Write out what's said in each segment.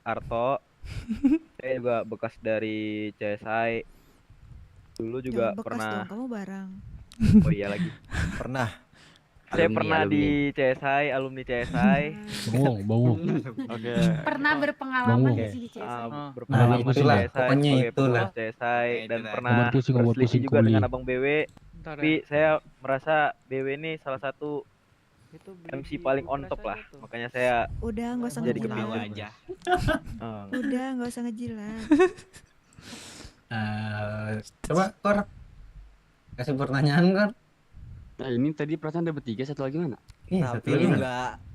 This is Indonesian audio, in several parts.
Arto. Saya juga bekas dari CSI. Dulu juga Jangan bekas pernah. dong, kamu barang. Oh iya lagi. Pernah. Saya Alumni, pernah alumni. di CSI, alumni CSI. Bawang. Oke. Pernah berpengalaman Bawang. gak sih di CSI? Nah, Nah, apa sih, itulah, Bang? CSI pokoknya sebagai itulah. pengurus CSI dan Itulah. pernah Kabar pusing, kabar berselisih pusing juga dengan kuli. Abang BW. Tapi saya merasa BW ini salah satu MC paling on top lah. Makanya saya Udah, nggak usah Jadi Tahu ngejilat. aja. Udah, nggak usah ngejilat. Coba Kor, kasih pertanyaan Kor. Nah ini tadi perasaan ada bertiga, satu lagi mana? Satu Tapi lagi mana?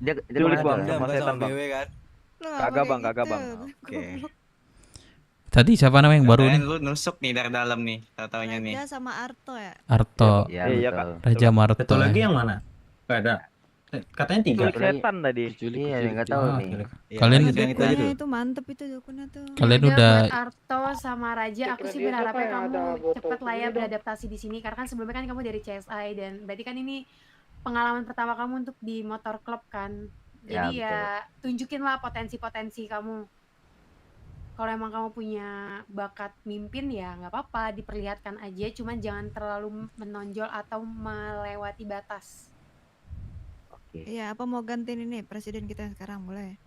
enggak Dia Culik, kemana Bang. aja? Sama setan, Bang. BW kan. Lo nggak Kagak, pakai Bang, kagak, gitu. Bang. Oke. Tadi siapa nama yang baru Kalian nih? lu nusuk nih dari dalam nih, tahu-taunya nih. Raja sama Arto ya. Arto, Ya, Iya, betul. Kak. Raja Marto. Satu lagi ya. yang mana? Gak ada. Katanya tiga. Culik setan tadi. Diculik, Iya, diculik. enggak tahu Oh, nih. culik. Iya, Kalian- lanjut yang itu aja Dukunnya tuh. itu mantep itu dukunnya tuh. Kalian Udah udah buat Arto sama Raja, aku sih berharapnya kamu cepet lah ya beradaptasi di sini karena kan sebelumnya kan kamu dari CSI dan berarti kan ini pengalaman pertama kamu untuk di motor club kan. Jadi ya tunjukin lah potensi-potensi kamu. Kalau emang kamu punya bakat mimpin ya nggak apa-apa, diperlihatkan aja, cuman jangan terlalu menonjol atau melewati batas. Iya, apa mau gantiin ini presiden kita yang sekarang boleh?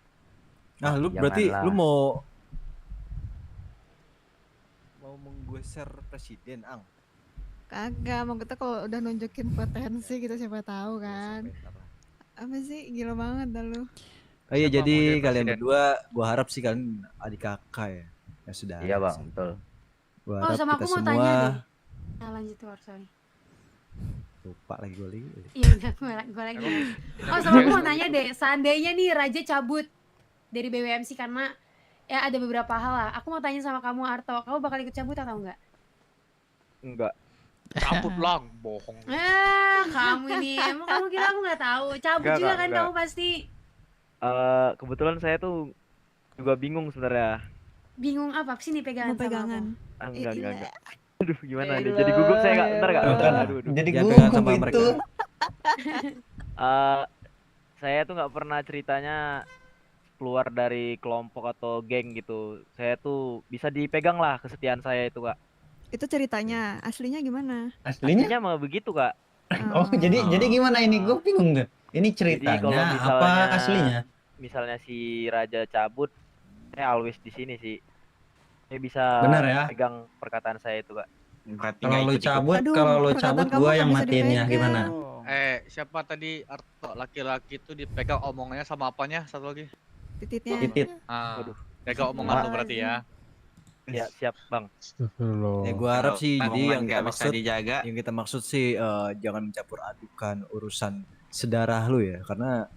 Nah, lu berarti lu mau menggeser presiden, Ang? Kagak, mau kita kalau udah nunjukin potensi kita siapa tahu kan. Apa sih, gila banget dah lu. Oh iya, Siapa jadi mau jadi kalian presiden? berdua, gua harap sih kalian adik kakak ya. Ya sudah. Iya, Bang, betul. Gua Oh harap sama kita aku mau semua tanya deh. Nah lanjut tuh sorry. lupa lagi gue lagi. Iya udah gue lagi. Oh sama aku mau nanya deh, seandainya nih Raja cabut dari BWMC karena ya ada beberapa hal lah. Aku mau tanya sama kamu Arto, kamu bakal ikut cabut atau enggak? Enggak. Cabut lang, bohong. Kamu ini, emang kamu kira aku nggak tahu? Cabut Enggak, juga Kak, kan enggak. kamu pasti. Kebetulan saya tuh juga bingung sebenarnya. Bingung apa sih nih pegangan Mau sama pegangan. Enggak. Aduh, gimana nih? Jadi gugup saya enggak? Bentar enggak? Aduh. Jadi Jangan gugup pegangan sama itu. mereka. Saya tuh nggak pernah ceritanya keluar dari kelompok atau geng gitu. Saya tuh bisa dipegang lah kesetiaan saya itu, Kak. Itu ceritanya, aslinya gimana? Aslinya? Aslinya mah begitu, Kak. Oh, jadi gimana ini? Gue bingung deh. Ini Jadi kalau ceritanya misalnya apa aslinya? Misalnya si Raja cabut, saya always di sini sih. Saya bisa Benar ya? pegang perkataan saya itu, Kak. Berarti Kalau nggak lu ikut-ikut. cabut, Aduh, kalau lu perkataan cabut kamu gua nggak yang bisa matiinnya dipegang. gimana? Siapa tadi Arto laki-laki itu dipegang omongannya sama apanya? Satu lagi. Titiknya. Titit. Ah, pegang omongan lu berarti ya. Ya, siap, Bang. Astagfirullah. Ya gua harap Kalau sih jadi omongan yang nggak kita bisa maksud dijaga. yang kita maksud sih jangan mencampur adukan urusan sedarah lu ya, karena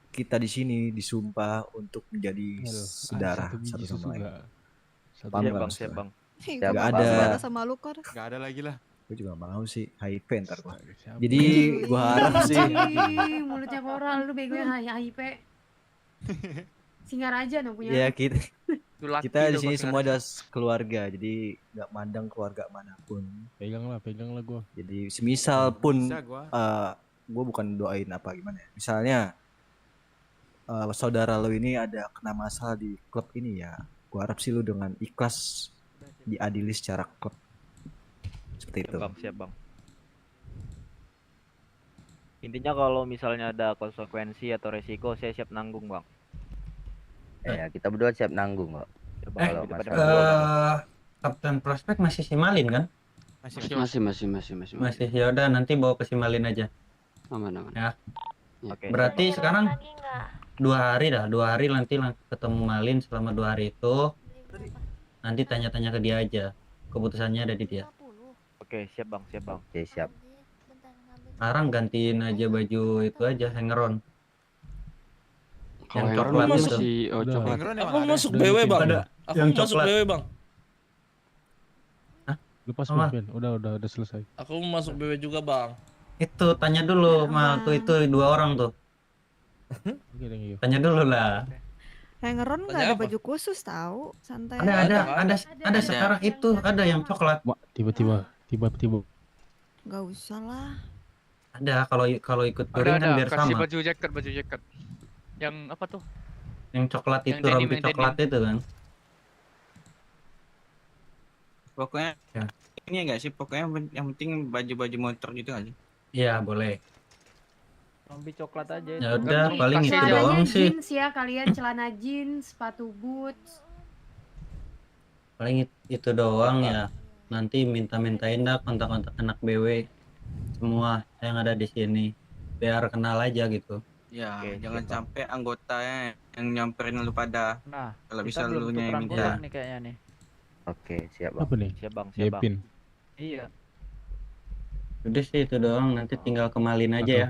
kita di sini disumpah untuk menjadi Aduh, sedarah satu biji satu susu sama lain. nggak? Satu Paham Siap, nggak Bang, maksudnya? siap, Bang. Nggak Nggak apa-apa, ada. salah sama lu Kor. Gak ada lagi lah. Gue juga mau sih HIV ntar gua. Siapa? Jadi gua harap sih Ih, mulutnya koral lu bego ya HIP. Singar aja dong punya. ya kita Itu laki kita di tuh sini pasti semua ada. ada keluarga, jadi nggak mandang keluarga manapun. Pegang lah gua. Jadi semisal pun Bisa gua. gue bukan doain apa gimana ya. Misalnya saudara lo ini ada kena masalah di klub ini ya, gue harap sih lo dengan ikhlas diadili secara klub seperti Siap, itu. Bang, siap, Bang. Intinya kalau misalnya ada konsekuensi atau resiko, saya siap nanggung, Bang. Ya, kita berdua siap nanggung kok. Coba Eh, kalau daripada masalah Kapten Prospek masih Simalin kan? Masih ya udah nanti bawa ke Simalin aja. Aman. Ya. Oke. Berarti sekarang 2 hari nanti ketemu Malin selama 2 hari itu. Nanti tanya-tanya ke dia aja. Keputusannya ada di dia. Oke, siap, Bang, siap, Bang. Oke, siap. Sekarang gantiin aja baju itu aja, hangeron. Kalau Yang yang coklat coklat itu. masih coklat. Aku masuk BW, Bang. Aku yang masuk coklat. BW bang. Lepas Apa? Ben. Udah selesai. Aku masuk BW juga bang. Itu tanya dulu, Mal. Tuh itu 2 orang tuh. Oke, thank you. Tanya dulu lah. Hangeron nggak Tanya ada apa? baju khusus tahu, santai. Ada sekarang itu, ada yang coklat. Mak, tiba-tiba. Nggak usah lah. Ada kalau ikut touring kan biar Kasih sama. baju jaket. Yang apa tuh? Yang coklat Yang itu, denim, rompi yang coklat itu kan. Pokoknya Ya. ini enggak sih, pokoknya yang penting baju-baju motor gitu aja. Iya, boleh. Rompi coklat aja Ya itu. udah, Gantung paling kasih itu aja. doang Celananya sih. jeans ya kalian, celana jeans, sepatu boots. Paling itu doang ya. Nanti minta-mintain dah kontak-kontak anak BW semua yang ada di sini. Biar kenal aja gitu. Ya, Oke, jangan siap, Bang. sampai anggotanya yang nyamperin lu pada. Nah, Kalau kita bisa belum lu yang tukeran minta. kontak nih kayaknya nih. Oke, siap bang. Apa nih? Siap bang, siap bang. Yepin. Iya. Udah sih itu doang, nanti tinggal kemalin aja ya.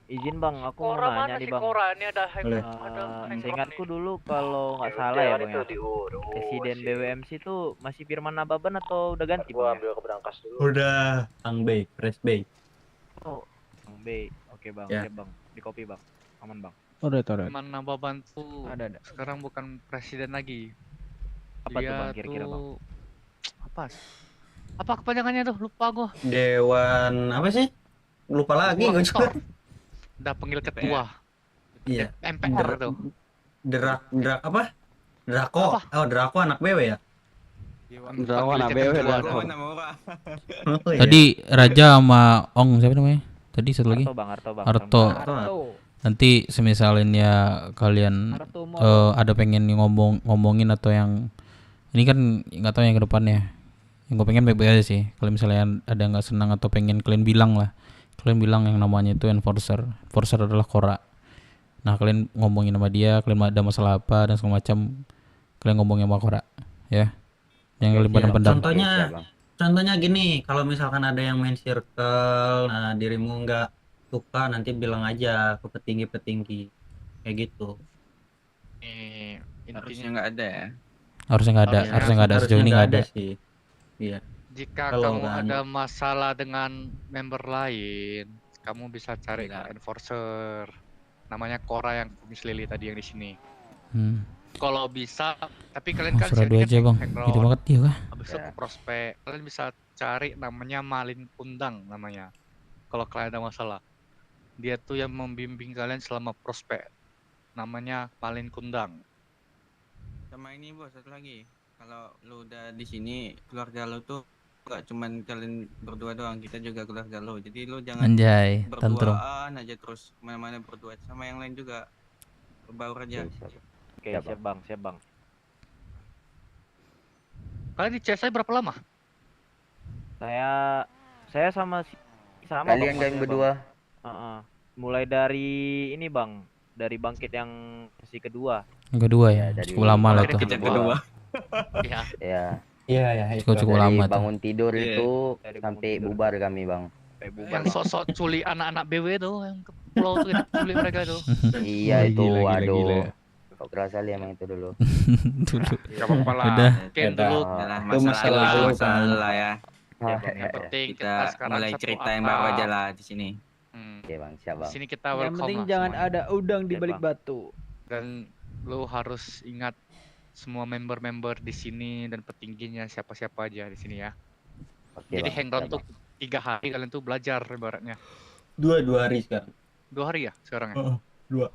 Izin bang, aku mau nanya nih bang. Ini ada Boleh. Seingatku dulu kalau nggak salah ya bang ya, Presiden BWMC itu masih Firman Nababan atau udah ganti bang ya? Udah. Bang Bay, Fresh Bay. Oh, Bang B. Oke bang, Ya. siap bang. Di kopi bang. Aman bang. Alright. Mana Baban tuh Ada. sekarang bukan presiden lagi. Apa tuh Dia bang kira-kira bang? tuh apa kepanjangannya tuh? Lupa gua. Dewan apa sih? Lupa lagi gue juga. Udah panggil ketua. Iya. MPR tuh. Drak apa? Drako. Oh, Drako anak BW ya? Drawan Panggil ABW ketua dah. tuh. Oh, iya. Tadi Raja sama Ong siapa namanya? Tadi satu lagi. Harto bang. Harto. Harto. Nanti semisalin ya kalian Harto mau. ada pengen ngomongin atau yang ini kan nggak tahu yang ke depannya. Yang gue pengen baik-baik aja sih. Kalau misalnya ada yang nggak senang atau pengen kalian bilang lah. Kalian bilang yang namanya itu enforcer. Enforcer adalah Kora. Nah kalian ngomongin sama dia, kalian ada masalah apa dan segala macam, kalian ngomongin sama Kora, ya. Yang kalian pendam-pendam. Contohnya gini, kalau misalkan ada yang main circle, nah dirimu nggak suka, nanti bilang aja ke petinggi-petinggi, kayak gitu. Harusnya nggak ada ya. Harusnya nggak ada, harusnya nggak ada sejauh ini nggak ada. sih. Iya. Jika Kalau kamu kan- ada masalah dengan member lain, kamu bisa cari ke enforcer. Namanya Kora yang kumis lili tadi yang di sini. Kalau bisa, tapi kalian kan Surat dua aja bang, hangout. gitu banget dia kah? Habis itu ke prospek, kalian bisa cari namanya Malin Kundang namanya. Kalau kalian ada masalah, dia tuh yang membimbing kalian selama prospek. Namanya Malin Kundang. Sama ini bos, satu lagi. Kalau lu udah di sini, keluarga lu tuh nggak cuman kalian berdua doang, kita juga keluarga lu. Jadi lu jangan Anjay, tantrum. berduaan aja terus kemana-mana berdua, sama yang lain juga berbaur aja. Oke, siap bang, siap bang. Kalian di CSI berapa lama? Saya sama Kalian bang, kalian Mas, berdua. Bang. Mulai dari ini bang, dari bangkit yang sesi kedua. Yang kedua ya, dari cukup lama lah tuh. Kita kedua. Iya. Ya. Iya, Cukup Dari lama tuh. bangun tidur Iya. itu Dari sampai bangun tidur. bubar kami bang. Yang sok-sok culik anak-anak BW tuh, yang ke pulau tuh kita culik mereka tuh. Iya Wah, itu, gila, waduh. gila. Kok kerasa li emang itu dulu. Dulu. Gak apa-apa lah. Udah. Mungkin dulu Itu masalah dulu kan. ya. yang penting kita sekarang mulai satu cerita yang atap. baru aja lah di sini. Hmm. Oke bang, siap Di bang. sini kita Yang welcome penting lah jangan semuanya. ada udang di Siap, balik Bang. batu. Dan lu harus ingat semua member-member di sini dan petingginya siapa-siapa aja di sini ya. Oke, Jadi Bang, hangout siap, tuh 3 hari kalian tuh belajar ibaratnya. Dua hari sekarang. 2 hari ya sekarang ya.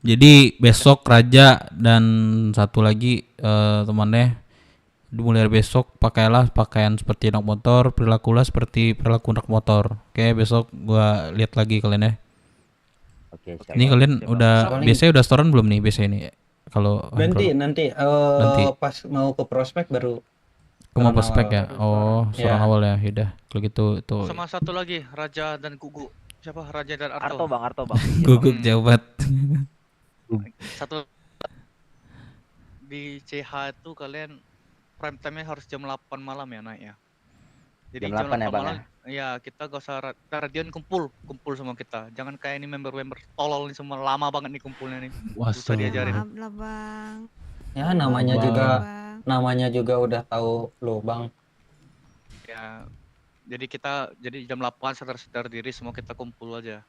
Jadi besok Raja dan satu lagi temannya mulai dari besok pakailah pakaian seperti anak motor, perilakulah seperti perilaku anak motor. Oke, besok gua lihat lagi kalian ya. Oke, siap. Ini Bang. kalian Siap, udah Bang. biasanya udah setoran belum nih biasanya ini? Kalau Nanti Nanti. pas mau ke prospek baru. Kamu Setoran prospek awal. ya? Oh, setoran Ya. awal ya. Yaudah, kalau gitu itu Sama satu lagi Raja dan Gugu. Siapa? Raja dan Arto Arto. bang, Arto bang. gugup jawabat. Satu di CH itu kalian prime time-nya harus jam 8 malam ya naik ya. Jadi Jam 8 ya, Bang, malam ya kita gak usah Radian kumpul sama kita. Jangan kayak ini member-member tolol nih semua lama banget nih kumpulnya nih. Susah diajarin. Maaf lah bang. Ya namanya Maaf juga lah, Bang. namanya juga udah tahu lo bang. Ya. Jadi kita jam 8 sadar diri semua kita kumpul aja.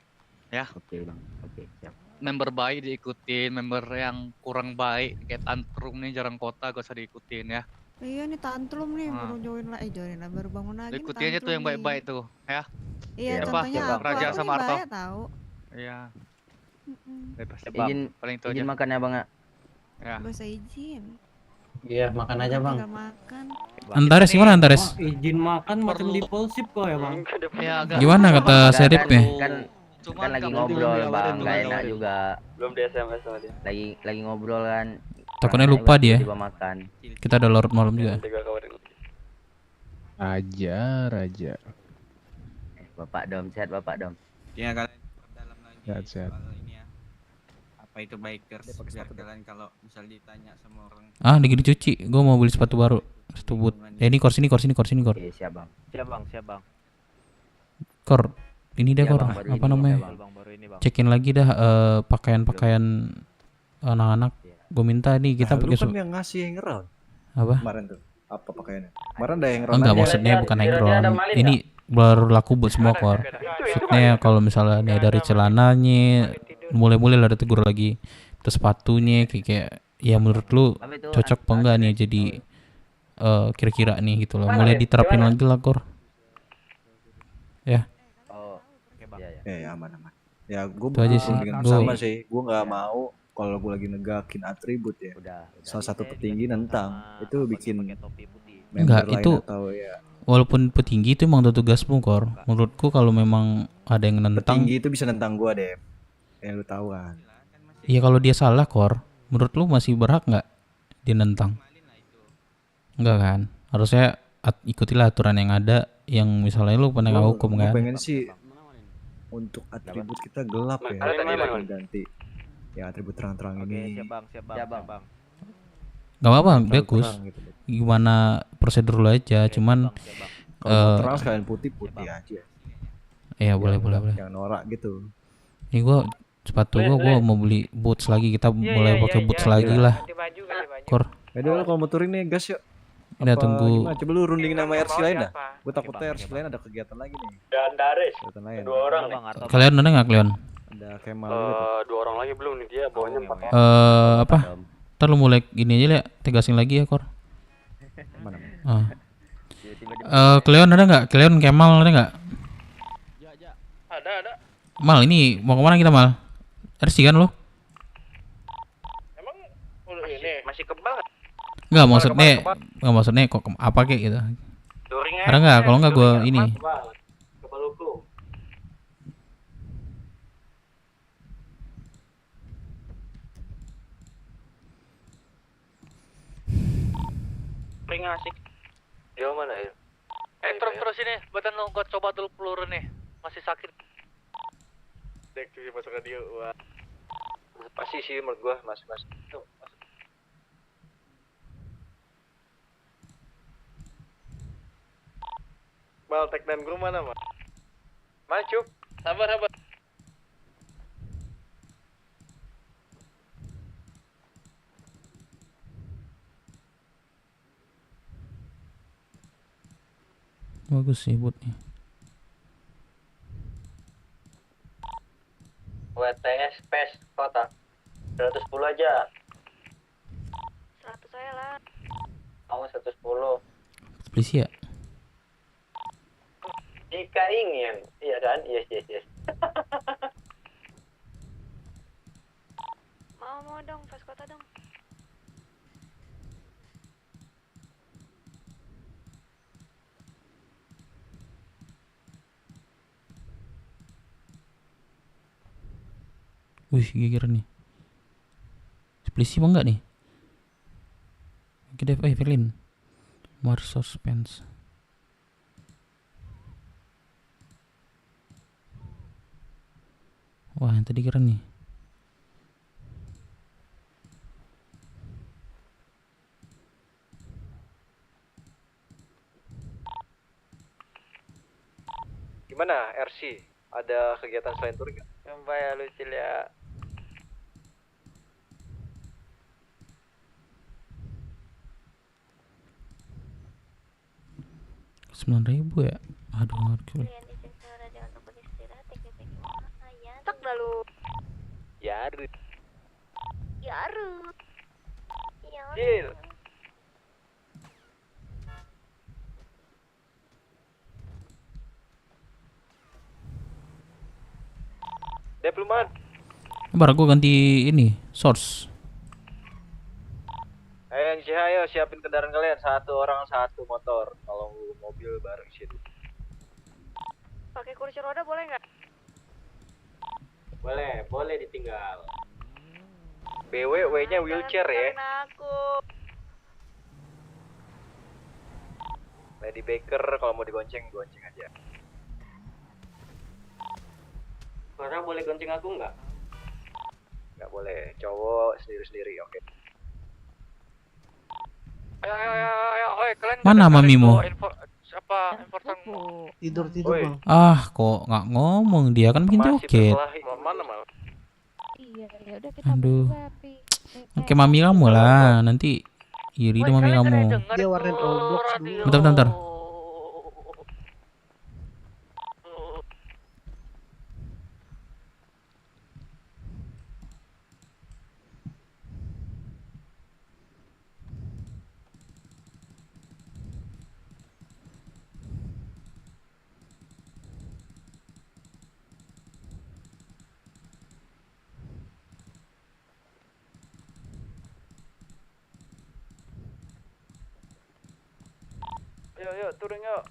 Oke bang, oke siap. Member baik diikutin, member yang kurang baik kayak tantrum nih jarang kota gak usah diikutin ya. Iya nih tantrum nih Ah. baru join lah baru bangun lagi. nih Ikutin aja tuh tantrum yang nih. baik-baik tuh ya. Iya Siap, contohnya siap, Bang. aku, Raja aku sama nih Arto. baik tahu. Iya, Mm-mm. bebas. Siap, Bang. Izin Paling itu aja. izin makan ya bang ya. Ya. Gak usah izin. Iya, makan aja bang. Gak makan. Antares gimana Antares? Izin makan macam di polsip kok ya bang. Ya agak. Gimana kata seripnya? Kan lagi ngobrol bang, gak enak juga. Belum di SMS sama dia. Lagi ngobrol kan. Takutnya lupa dia. Tiba makan. Kita udah larut malam juga. Raja. Bapak Dom, sehat Bapak Dom. Ya kalian perdalam lagi Sehat. soal ini ya. Apa itu bikers? Biar kalian kalau misal ditanya sama orang. Ah, digini cuci. Gue mau beli sepatu baru. Sepatu boot. Ini kor. Iya, siap bang. Siap bang. Kor. Ini deh Iya, kor. Bang, baru Apa ini, namanya? Bang. Bang baru ini bang. Cekin lagi dah pakaian-pakaian anak-anak. Gue minta nih kita pakai Lu kan yang ngasih hangaround apa? kemarin tuh. Apa pakaiannya? Kemarin ada hangaround. Enggak, maksudnya bukan hangaround. Ini baru laku buat semua kor. Maksudnya kalau misalnya nih dari celananya, mulai lah ada tegur lagi. Terus sepatunya kayak ya menurut lu cocok apa enggak nih jadi kira-kira nih gitu loh. Mulai diterapin lagi lah kor. Ya. Oh, oke bang. Ya aman. Ya gue Itu aja sih. dengan Gua- sama sih. Gue nggak mau kalau gue lagi negakin atribut ya. Udah. Salah satu petinggi nentang itu bikin Topi putih. Enggak, member lain itu atau ya walaupun petinggi itu emang udah tugasmu kor. Menurutku kalau memang ada yang nentang, petinggi itu bisa nentang gue deh. Ya lu tahu kan. iya kalau dia salah kor, menurut lu masih berhak nggak dia nentang? Enggak kan? Harusnya ikutilah aturan yang ada, yang misalnya lu penegak hukum Gua kan. pengen sih untuk atribut kita gelap ya. Ganti ya atribut terang-terang Oke, ini. siap bang. Siap, Bang. Gak apa-apa, bagus. Terang gitu. Gimana prosedur lu aja, cuman Kalau terang sekalian putih aja. ya boleh. Yang norak gitu. Ini gua sepatu gua mau beli boots lagi, kita mulai pakai boots lagi lah. Kor, Ya udah kalau mau touring nih gas yuk. udah Apa tunggu. gimana? Coba lu rundingin nama RC lain dah. Gue takutnya RC lain ada kegiatan lagi nih. Kegiatan lain. Bang, atau Kalian ada nggak kalian? Ada Kemal gitu. 2 orang lagi belum nih, dia bawanya 4 orang. Apa? Ntar lu mulai gini aja ya, tegasin lagi ya kor. Mana? Kalian ada nggak? Kalian Kemal ada nggak? Ada. Mal, ini mau kemana kita Mal? RC kan lo? Emang ini masih kebal. Nggak maksudnya kok apa kayak gitu? Ada nggak? Kalau nggak gue ini. Kebal hukum. Ring asik. Dia mana ya? Terus ini, badan lu gua coba dulu peluru nih. Masih sakit. Dek cuy masuk radio. Wah. Pasti sih menurut gua mas. Tuh, masuk. Mal tag dan gua mana mal? Maju. Sabar. Bagus sih bootnya. WTS PES kota 110 aja. 100 saya lah. Kamu 110. Polisi ya? Jika ingin, iya kan? Yes. Mau dong, pas kota dong. Wih, gigir nih. Polisi mau nggak nih? Oke deh, Evelyn. More suspense. Wah, yang tadi keren nih. Gimana RC? Ada kegiatan selain touring nggak? Mbak ya lucu ya. Rp9.000 ya? Aduh, harga. Tak lalu. Yaru. Yaru. Deal. Deploman. Bar, gua ganti ini, source. Ayo yang ayo siapin kendaraan kalian, 1 orang 1 motor. Kalau mobil bareng situ. Pakai kursi roda boleh nggak? Boleh ditinggal. BW-nya wheelchair ya. Aku. Lady Baker kalau mau gonceng aja. Orang boleh gonceng aku nggak? Nggak boleh, cowok sendiri-sendiri, oke. Ayo, kalian Mana mamimu? Tidur bang. Ah, kok nggak ngomong, dia kan bikin joget. Mana mal? Iya, ya udah kita Aduh. berdua, Pi. Oke, mami kamu lah, nanti iri itu mami kamu. Dia warnet Roblox dulu. Bentar. Yuk, turun yuk.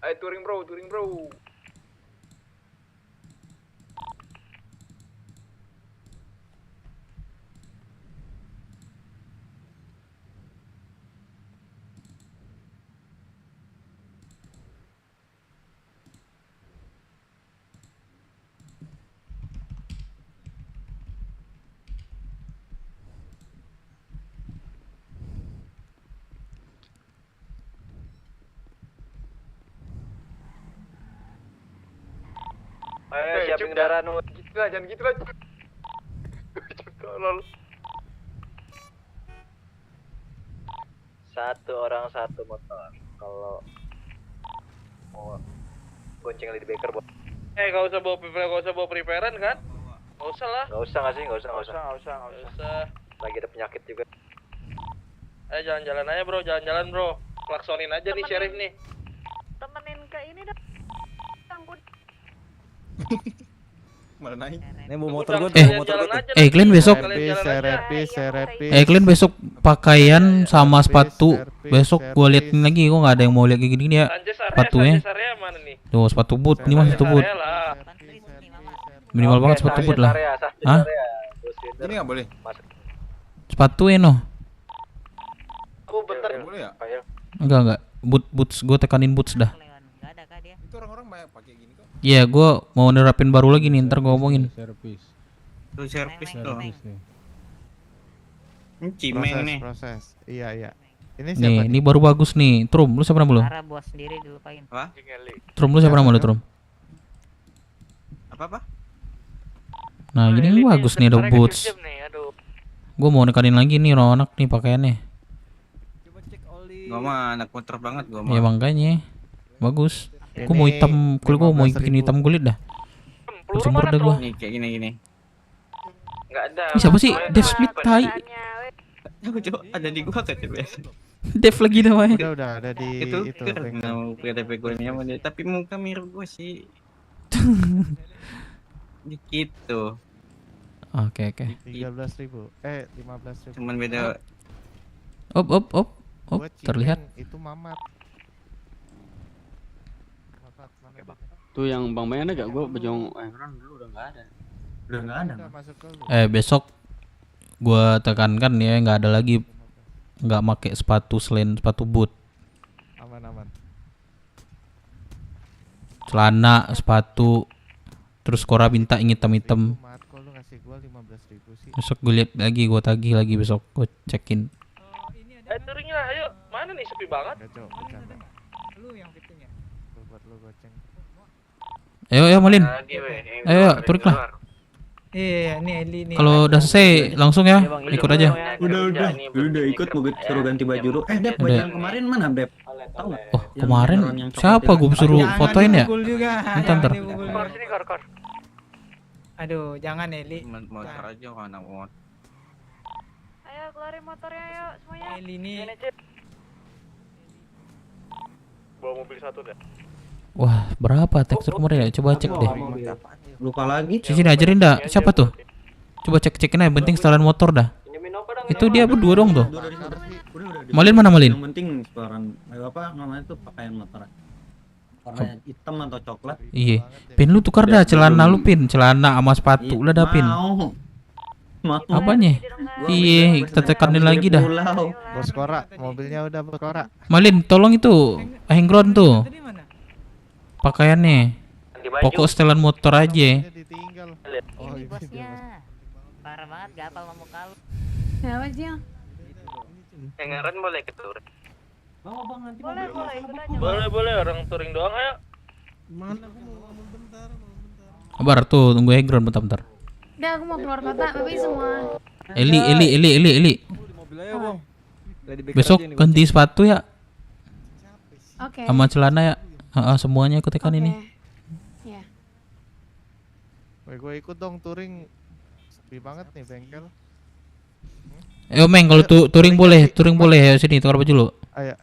Ayo touring bro. Ayo siapin kendaraan. Jangan gitu lah. Tolol. 1 orang 1 motor. Kalau mau gonceng Lady Baker, Gak usah bawa preparean kan? Gak usah lah. Gak usah. Lagi ada penyakit juga. Ayo jalan-jalan aja bro, bro. Klaksonin aja nih sheriff nih. Temenin ke ini dah. Angkut. Mana naik? Ini mau motor gua, Kalian besok kalian besok pakaian sama sepatu. Besok gua liatin lagi, kok nggak ada yang mau lihat kayak gini ya sepatunya. Tuh sepatu boot, ini mah sepatu boot. Minimal banget sepatu boot lah. Hah? Ini nggak boleh. Sepatu Eno. Aku bentar. Boleh ya? Enggak. Boots, gua tekanin boots dah. Itu orang-orang banyak pakai gini kok. Iya, gua mau nerapin baru lagi nih, ntar gua ngomongin. Servis. Tuh servis tuh. Ini Cimeng nih. Proses. Iya. Ini Nih, siapa ini baru bagus nih. Trum, lu siapa nama lu? Cara buat sendiri dilupain. Apa? Trum, lu siapa nama lu, Trum? Apa? Nah, gini bagus nih, ada boots. Gua mau nekanin lagi nih, anak nih pakaiannya. Gua mah anak motor banget gua mah. Ya makanya bagus. Gua mau hitam, gua mau bikin hitam kulit dah. Sumber dah gua. Nih kayak gini. Enggak ada. Ini siapa sih? Dev Smith tai. Aku coba ada di gua kan biasa. Dev lagi namanya. Udah ada di itu bengkel. mau KTP gue nya tapi muka mirip gue sih. Dikit tuh. Oke. 13.000. 15.000. Cuman beda. Op. Gua Terlihat. Cimeng, itu Mamat. Tuh yang Bang Bayan ada gak? Gue bejong dulu udah nggak ada. Udah nggak ada. Masuk dulu. Besok gua tekankan ya, nggak ada lagi nggak pakai sepatu selain sepatu boot. Aman. Celana, sepatu, terus Kora minta yang hitam-hitam. Mat, kok lu ngasih gua 15.000 sih? Besok gue lihat lagi, gue tagih lagi besok, gue cekin. Touring lah, ayo. Mana nih sepi banget? Lu yang fitting ya? Buat lu goceng. Ayo Malin. Ayo touring lah. Iya, ini Eli nih. Kalau udah selesai langsung ya, ikut aja. Udah ikut, mau suruh ganti baju dulu. Dep, baju yang kemarin mana Dep? Oh, kemarin siapa gue suruh fotoin ya? Jangan dipukul juga. Ntar, Jangan ntar. dipukul Kor juga. sini kor. Aduh, jangan Eli. Motor aja kok anak motor. Ayo keluarin motornya yuk semuanya. Eli ini. Bawa mobil satu deh. Wah, berapa tekstur kemarin ya? Coba cek deh. Lupa lagi. Sini ajarin dah. Siapa tuh? Coba cek-cekin aja, penting setelan motor dah. Itu dia berdua dong tuh. Malin mana Malin? Yang penting sekarang apa namanya tuh pakaian motor. Warna hitam atau coklat. Iya. Pin lu tukar dah celana lu Pin, celana sama sepatu lah dah Pin. Mau. Apanya? Iya, kita tekanin lagi dah. Bos Kora, mobilnya udah Bos Kora. Malin, tolong itu hangground tuh. Pakaiannya. Pokok setelan motor aja. Oh, ini bosnya. Parah banget gatal sama muka lu. Kenapa sih? Yang ngaren boleh ke touring. Boleh ikut aja. Boleh orang touring doang ayo. Kabar tuh, tunggu hangground bentar. Udah aku mau keluar kota, tapi semua. Eli. Besok ganti sepatu ya. Oke. Sama celana ya. Semuanya aku tekan ini. Ya. Gue ikut dong touring. Sepi banget nih bengkel. Ayo Meng, kalau touring boleh. Ayo sini, tukar baju lu. Ayo.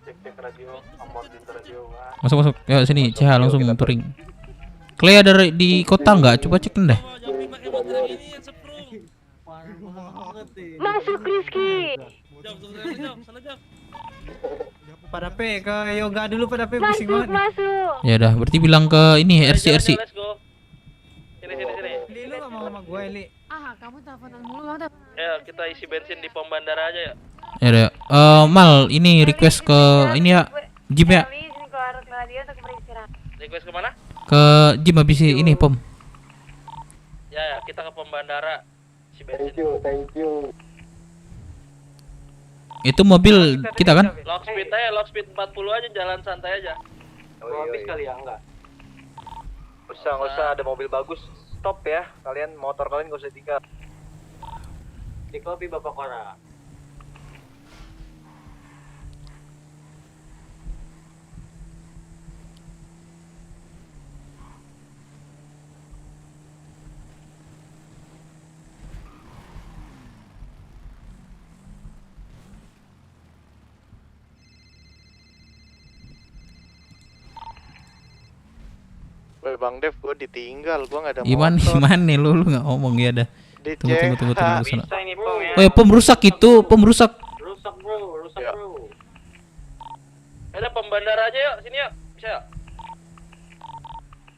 Cek radio, amortin radio. Masuk. Ya sini, CH langsung touring. Clay ada di kota nggak? Coba cek deh. Masuk Rizky. Pada P ke yoga dulu pada P pusing banget. Masuk. Ya udah, berarti bilang ke ini RC. Sini. Eli lu gak mau sama gue Eli. Kamu teleponan mulu kamu tuh. Ya, kita isi bensin di pom bandara aja ya. Ya udah. Mal, ini request ke ini ya. Gym ya. Sini keluar ke radio untuk beristirahat. Request kemana? Ke gym habis ini pom. Ya, kita ke pom bandara. Isi bensin. Thank you. Itu mobil kita kan? Lock speed 40 aja, jalan santai aja. Habis kali ya enggak? Nggak usah ada mobil bagus. Stop ya, kalian motor kalian nggak usah tinggal. Di kopi Bapak Kora. Woi Bang Dev, gue ditinggal, gue gak ada Gimana nih lu nggak ngomong ya dah. Tunggu sana. Bisa ini pom ya. Oh ya, pom rusak. Rusak bro. Ada pom bandara aja yuk, sini yuk. Bisa yuk.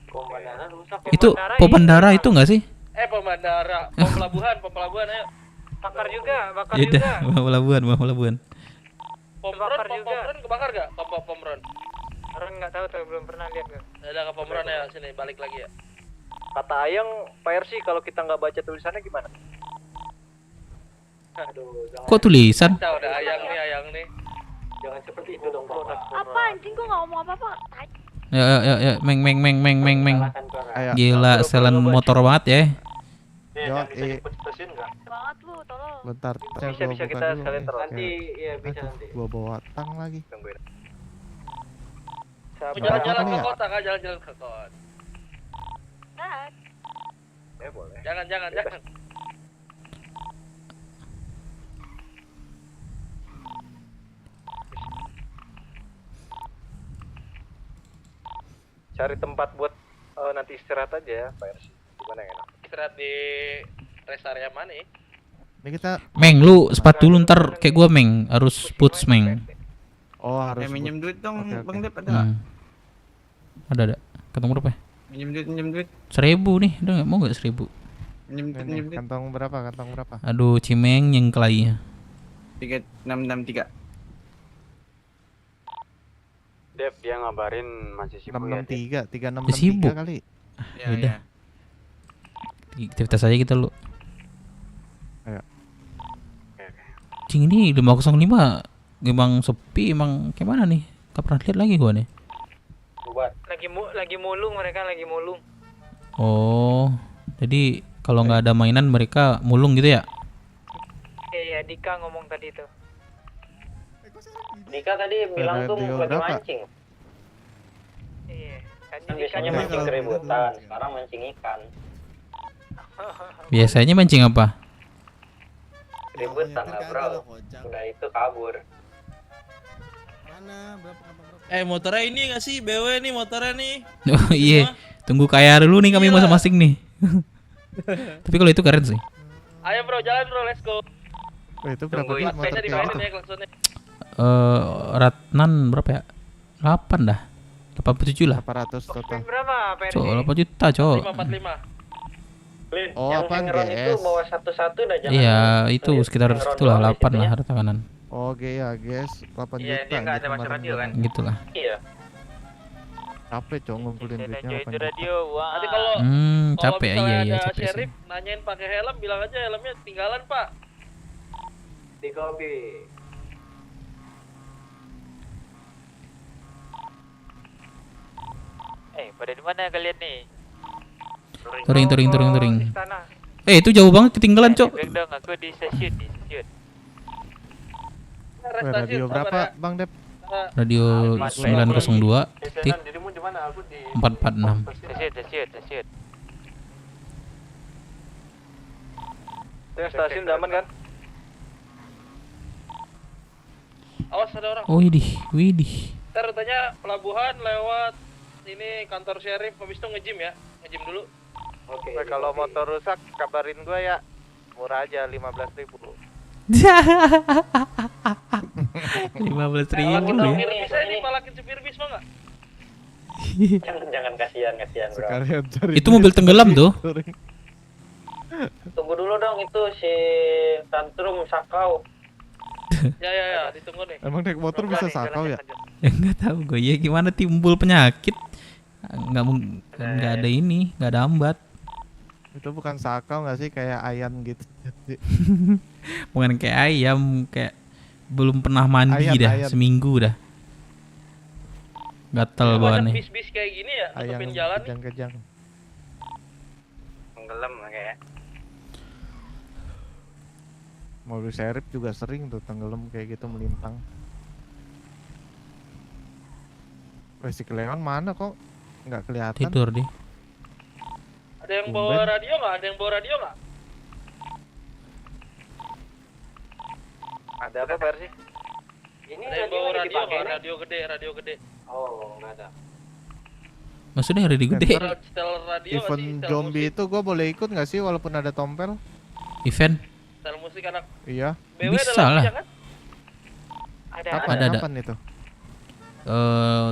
Pom bandara rusak. Itu pom bandara itu nggak sih? Pom bandara, pom pelabuhan ayo. Bakar juga. Ya udah, mau pelabuhan. Pomron kebakar gak? Pomron. Orang nggak tahu tuh, belum pernah lihat kan. Ada ke Pomron ya, sini balik lagi ya. Kata Ayang, Pak RC kalau kita nggak baca tulisannya gimana? Aduh, Kok tulisan? Kacau udah ayang nih. Jangan seperti itu dong, Pak. Apa anjing gua nggak ngomong apa-apa. Ya, Meng. Ayo. Gila, setelan motor banget ya. Banget lu, tolong. Bentar, Bisa kita sekalian terus. Nanti, iya bisa nanti. Gua bawa tang lagi. Tungguin. Jalan-jalan ke kota kah? Jalan-jalan ke kota. Boleh. Jangan. Cari tempat buat nanti istirahat aja ya, Pak RC. Gimana yang enak? Istirahat di rest area mana ya? Ini kita Meng, lu sepatu lu ntar kayak gua Meng, harus boots Meng. Oh, harus minjem duit dong, Oke. Bang Dev ada nggak? Ada. Ketemu berapa ya? Minjem duit. 1.000 nih, udah nggak mau nggak 1.000? Minjem duit. Kantong berapa? Aduh, Cimeng nyengkelai. 3663. Dev dia ngabarin masih sibuk ya. 663 Sibuk. kali. Ya, Udah. Aktivitas aja kita lu. Ayo. Cing ini 505 emang sepi, emang kayak mana nih? Gak pernah lihat lagi gua nih. Lagi mulung, mereka lagi mulung. Oh, jadi kalau nggak ada mainan mereka mulung gitu ya? Iya, Dika ngomong tadi tuh. Dika tadi bilang tuh Radio lagi berapa? mancing. Iya. Kan biasanya mancing keributan, sekarang mancing ikan. Biasanya mancing apa? Keributan lah bro. Udah itu kabur. Motornya ini nggak sih BW nih motornya nih. Oh iya, tunggu kaya dulu nih kami masing-masing nih. Tapi kalau itu keren sih. Ayo bro, jalan bro, let's go. Itu berapa duit motor Klaksonnya kayak dimainin gitu? ya klaksonnya. Ratnan berapa ya? 8 dah. 87 lah. 800 total. Berapa? Cok, 8 juta, cok. 545. Oh, yang apaan, ngeron itu GS? bawa satu-satu dah jangan. Iya, itu sekitar ngeron situlah doang di 8 lah situnya. harta kanan. Oh, ya, guys, 8 Iya, juta. dia nggak ada gitu masuk radio kan? Gitulah. Iya. Capek, Cok, ngumpulin duitnya 8 Itu juta. radio, wah. Nanti kalau Capek misalnya iya ada capek sih. sheriff nanyain pakai helm, bilang aja helmnya tinggalan pak. Di kopi. Pada di mana kalian nih? Touring. Itu jauh banget ketinggalan, cok. Dong, aku di stasiun, Radio berapa, Bang Dep? Radio 902 tik Dirimu di mana? Aku di 446. Stasiun. stasiun aman kan? Awas ada orang. Oh, widih. Ntar rutenya pelabuhan lewat ini kantor sheriff, habis itu nge-gym ya, nge-gym dulu. Oke. Kalau motor rusak kabarin gua ya. Murah aja 15.000. 15.000 Kalau ya. bisa ini palakin supir bis mau nggak? Jangan kasihan bro. Sekalian cari. Itu mobil tenggelam tuh. Tunggu dulu dong itu si tantrum sakau. Ya, ditunggu nih. Emang naik motor bisa sakau ya? Enggak tahu gue ya gimana timbul penyakit. Enggak ada ini, enggak ada ambat. Itu bukan sakau nggak sih, kayak ayam gitu? Bukan kayak ayam, kayak belum pernah mandi Ayam. seminggu dah. Gatel bawaannya. Bis-bis kayak gini ya, Ayam nutupin jalan nih. kejang-kejang. Tenggelam kayak. Mobil serip juga sering tuh tenggelam kayak gitu, melintang. Si Cleon mana kok nggak kelihatan? Tidur deh. Ada yang bawa radio nggak? Ada apa versi? Ini Ada yang bawa radio dipakai nggak? nih? Radio gede. Oh, nggak ada. Maksudnya radio gede. Setel radio nggak sih? Event Setel zombie musik. itu gue boleh ikut nggak sih walaupun ada tompel? Event? Setel musik anak. Iya. BW Bisa ada lah. lagunya kan? Ada. Kapan itu?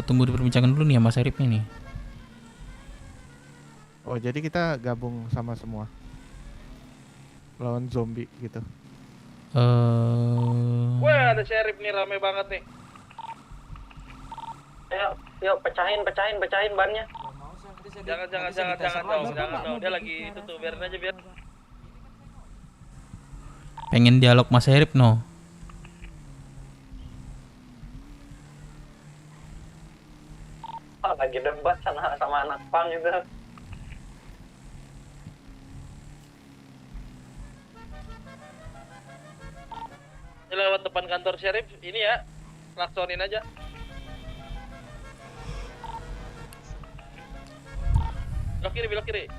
Tunggu diperbincangkan dulu nih sama Seripnya nih. Oh, jadi kita gabung sama semua lawan zombie gitu. Wah, ada sheriff nih, rame banget nih. Yuk pecahin bannya. Jangan dong. Dia lagi itu tuh, biarin aja biar. Pengen dialog Mas Serip no. Lagi debat sama anak pang itu. Ini lewat depan kantor sheriff, ini ya, klaksonin aja. Belok kiri.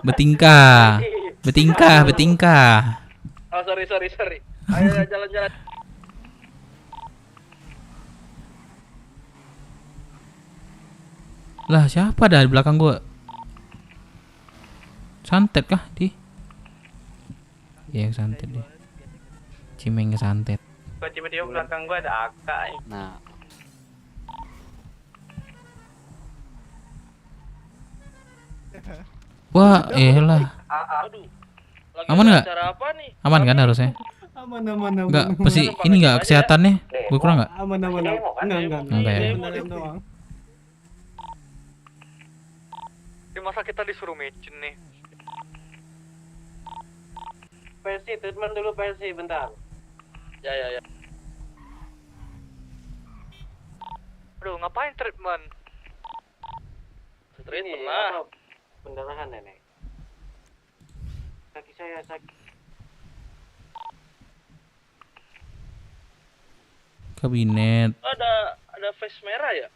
Betingkah. Oh sorry. Ayo jalan-jalan. Lah siapa dah di belakang gua? Santet kah di? Iya santet deh. Cimeng santet. Tiba-tiba belakang gua ada AK. Nah, Wah, elah. Aduh. Aman nggak? Acara apa nih? Aman kan harusnya? Aman. Enggak, pasti ini enggak kesehatannya. Gue kurang enggak? Aman. Enggak. Enggak ya. Beneran doang. Masa kita disuruh micin nih? Persi, treatment dulu Persi, bentar. Ya. Aduh, ngapain treatment? Treatment lah. Pendarahan nenek. Kaki saya sakit. Kabinet. Ada face merah ya?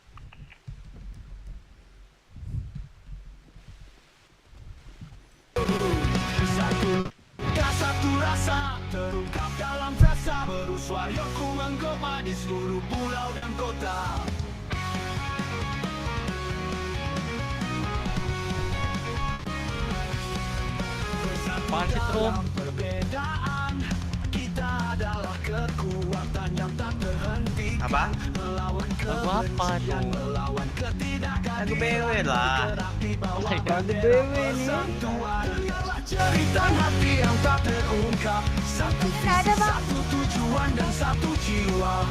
Satu rasa terungkap dalam frasa, bersuaraku menggema di seluruh pulau dan kota. Dalam perbedaan, kita adalah kekuatan yang tak terhenti. Apa? Melawan apa kebencian, melawan ketidakadilan. Lagu BW lah. Lagu BW nih. Cerita hati yang tak terungkap. Satu visi, satu tujuan dan satu jiwa.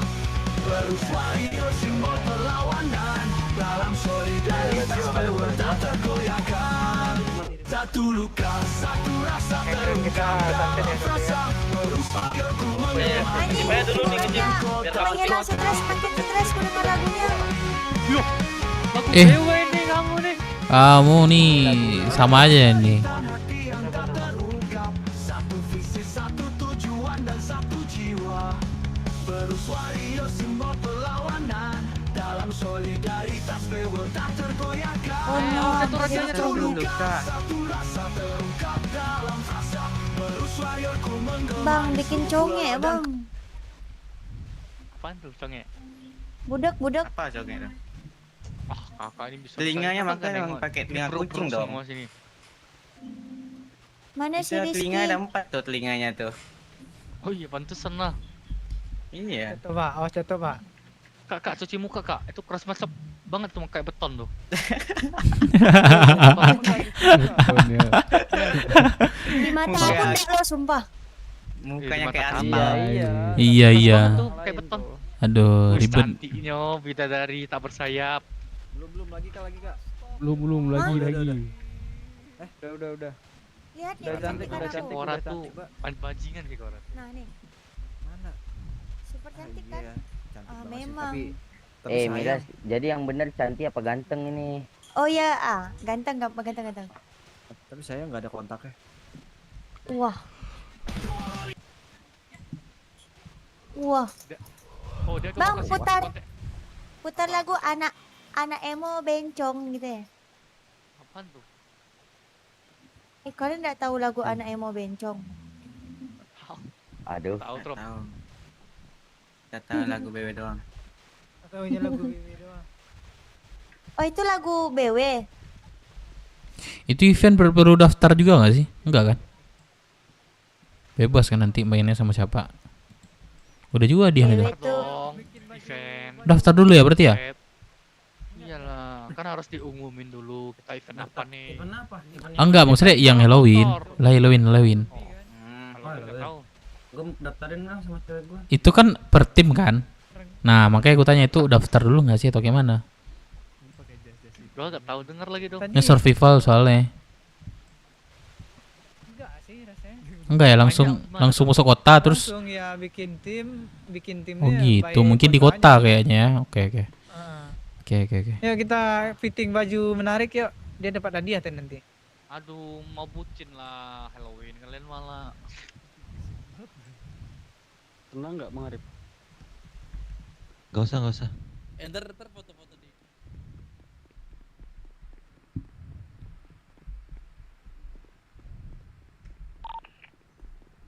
Bersuara simbol perlawanan. Dalam solidaritas tak tergoyahkan. Satu luka, satu rasa terungkap dalam frasa. Bersuaraku menggema. Saya dulu nih ngejim. Biar kamu Pengen langsung stres, makin stres ku dengar lagunya. Eh. ini kamu nih. Kamu nih sama aja nih. Satu visi, satu tujuan dan satu jiwa. Bersuara simbol perlawanan. Dalam solidaritas bewel tak tergoyahkan. Oh no, Satu luka, satu rasa terungkap dalam frasa. Bersuaraku menggema. Bang, bikin conge bang. Apaan tuh conge? Budak. Apa joget itu? Kakak ini bisa. Telinganya makanya emang pakai telinga kucing dong. Semua sini. Mana si Bisa Rizky? telinga ada 4 tuh telinganya tuh. Oh iya pantesan lah. Iya. Coba, awas jatuh pak. Kak cuci muka kak. Itu keras banget tuh kayak beton tuh. Di mata aku nek lo sumpah. Mukanya kayak mata aspal. Iya. Tuh kayak beton. Aduh, Wih, ribet. cantiknya bidadari tak bersayap. Belum lagi kak. Belum lagi. Udah. Lihat nih, Udah cantik, kecantikan udah aku. cantik. Kora tuh bajingan sih Kora. Nah nih, Mana? super cantik kan? Iya, cantik Ah, banget sih, memang. tapi Miras, jadi yang bener cantik apa ganteng ini? Oh ya, ganteng. tapi saya nggak ada kontaknya. Wah. Oh dia Bang, kasih putar lagu anak emo bencong gitu ya. Apaan tuh? Kalian nggak tahu lagu anak emo bencong? Aduh. Tahu Trop. Tahu. Kita tahu lagu BW doang. Taunya lagu BW doang. Oh itu lagu BW. Itu event perlu daftar juga nggak sih? Enggak kan? Bebas kan nanti mainnya sama siapa? Udah juga dia nih. Dong. Event. Daftar dulu ya berarti ya? Iyalah, kan harus diumumin dulu kita event apa nih. Enggak, maksudnya yang Halloween. Lah Halloween. Gue daftarin lah sama cewek gue. Itu kan per tim kan? Nah, makanya gue tanya itu daftar dulu nggak sih atau gimana? Gue gak tahu denger lagi dong. Ini survival soalnya. Enggak sih rasanya. Enggak ya, langsung masuk kota terus. Langsung ya bikin timnya. Oh gitu, by mungkin di kota kayaknya ya. Oke. Oke. Yuk kita fitting baju menarik yuk. Dia dapat hadiah tuh nanti. Aduh, mau bucin lah Halloween kalian malah. Tenang nggak Bang Arif? Gak usah. Ntar foto-foto di.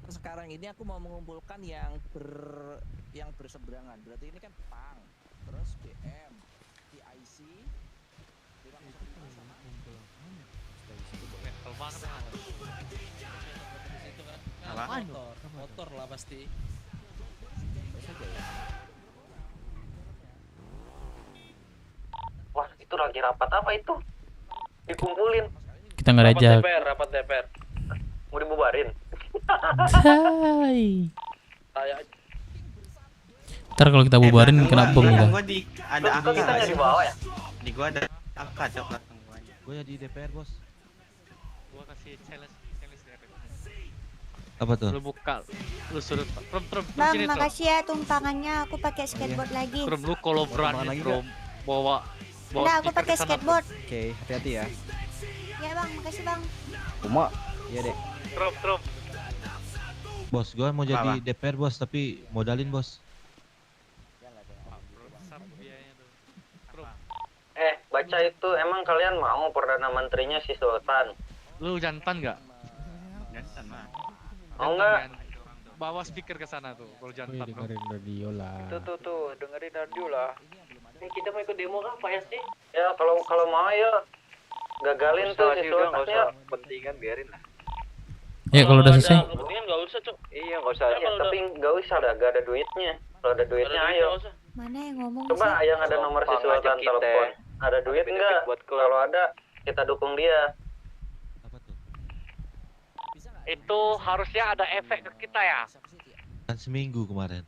Sekarang ini aku mau mengumpulkan yang berseberangan. Berarti ini kan PANG, terus BM, TIC, sama Metal banget. Apa? Motor lah pasti. Wah, itu lagi rapat apa itu? Dikumpulin. Kita nggak ajak. Rapat DPR. Mau dibubarin. Hai. Kayak Ntar kalau kita bubarin kena bom kita. Gua di ada angka kita nggak di bawah ya? Di gua ada angka coklat semuanya. Gue ya di DPR bos. Gua kasih challenge dari. Apa tuh? Lu buka, lu suruh Trom Bang, sini, Trom. makasih ya tumpangannya. Aku pakai skateboard lagi. Trom lu kalau berani lagi Trom bawa Enggak, aku stiker pakai ke sana, skateboard. Oke, hati-hati ya. Ya bang, makasih bang. Uma. Iya deh. Trop. Bos, gua mau jadi DPR bos, tapi modalin bos. Baca itu emang kalian mau Perdana Menterinya si Sultan? Lu jantan nggak? Jantan mah. Mau nggak? Bawa speaker ke sana tuh, kalau jantan. Dengerin radio lah. Tuh, dengerin radio lah. Kita mau ikut demo apa ya sih? Ya kalau mau ya gagalin tuh si Sultan ya. Pentingan biarin lah. Ya kalau udah selesai. Kepentingan nggak usah, Cok. Iya, nggak usah. Ya, tapi nggak usah dah, gak ada duitnya. Kalau ada duitnya ayo. Mana yang ngomong Coba sih? yang ada nomor si Sultan telepon. Ada duit nggak? Kalau ada kita dukung dia. Itu harusnya ada efek ke kita ya. Kan seminggu kemarin.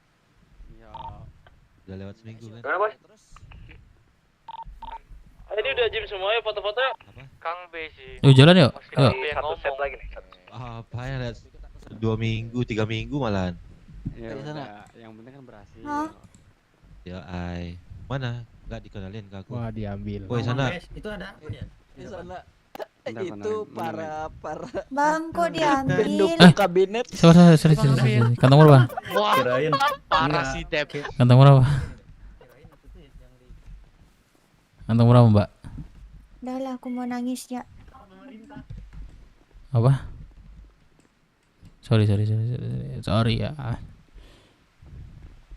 Udah lewat seminggu kan. Gimana bos? Ini udah gym semua ya foto-foto ya. Kang Besi. Yuk jalan yuk. Yuk. Satu set lagi nih. Apa ya, lihat 2 minggu, 3 minggu malahan. Ya udah, yang penting kan berhasil. Hah? Ya ai. Mana? Nggak dikenalin ke aku. Wah, diambil. Woi sana. Itu ada. Di sana Bentar, itu bentar. para Bang, kok diambil? pendukung kabinet. Sorry. Kantong berapa? Wah, Kirain. parah sih Dep. Kantong berapa? Kantong berapa, Mbak? Udah lah, aku mau nangis ya. Apa? Sorry ya.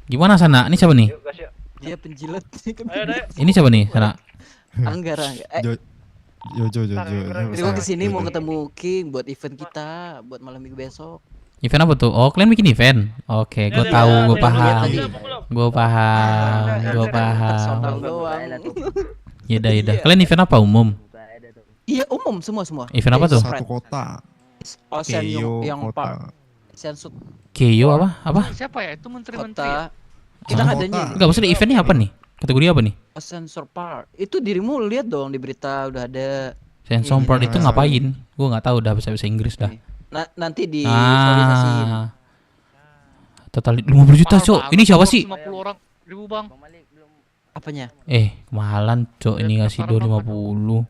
Gimana sana? Ini siapa nih? Dia penjilat. Ini siapa nih sana? Anggara. Jojo. Gue kesini mau ketemu King buat event kita buat malam minggu besok. Event apa tuh? Oh, kalian bikin event? Oke, gue tahu, gue paham. Personal doang. Yaudah. Kalian event apa umum? Iya umum semua. Event apa tuh? Satu kota. Ocean Keio yang kota. Park. Ocean Sud. Keio apa? Siapa ya? Itu menteri-menteri ya? Kota. Kita nggak adanya. Enggak, maksudnya eventnya apa nih? Kategori apa nih? Sensor Park. Itu dirimu lihat dong di berita udah ada. Sensor part itu ngapain? Gue nggak tahu, udah bahasa Inggris dah. Nanti di visualisasiin. Total 50 juta, Cok. Ini siapa sih? 50 orang ribu, Bang. Apanya? Kemahalan, Cok. Ini ngasih 250.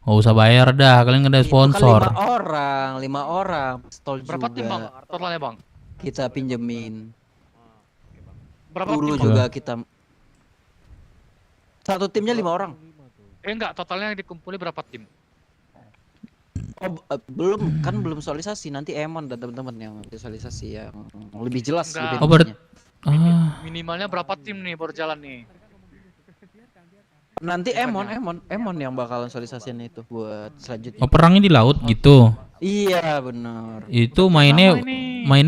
Nggak usah bayar dah, kalian nggak ada sponsor. Itu kan 5 orang. Stol Berapa tim, Bang? juga. Totalnya, Bang? Kita pinjemin. Berapa Guru tim? juga kita. Satu timnya 5 orang. Enggak, totalnya yang dikumpuli berapa tim? belum visualisasi, nanti Emon dan teman-teman yang visualisasi yang lebih jelas. Enggak. Lebih Minimalnya berapa tim nih baru jalan nih? Nanti Emon yang bakalan visualisasiin itu buat selanjutnya. Oh, perangnya di laut gitu. Iya benar. Itu mainnya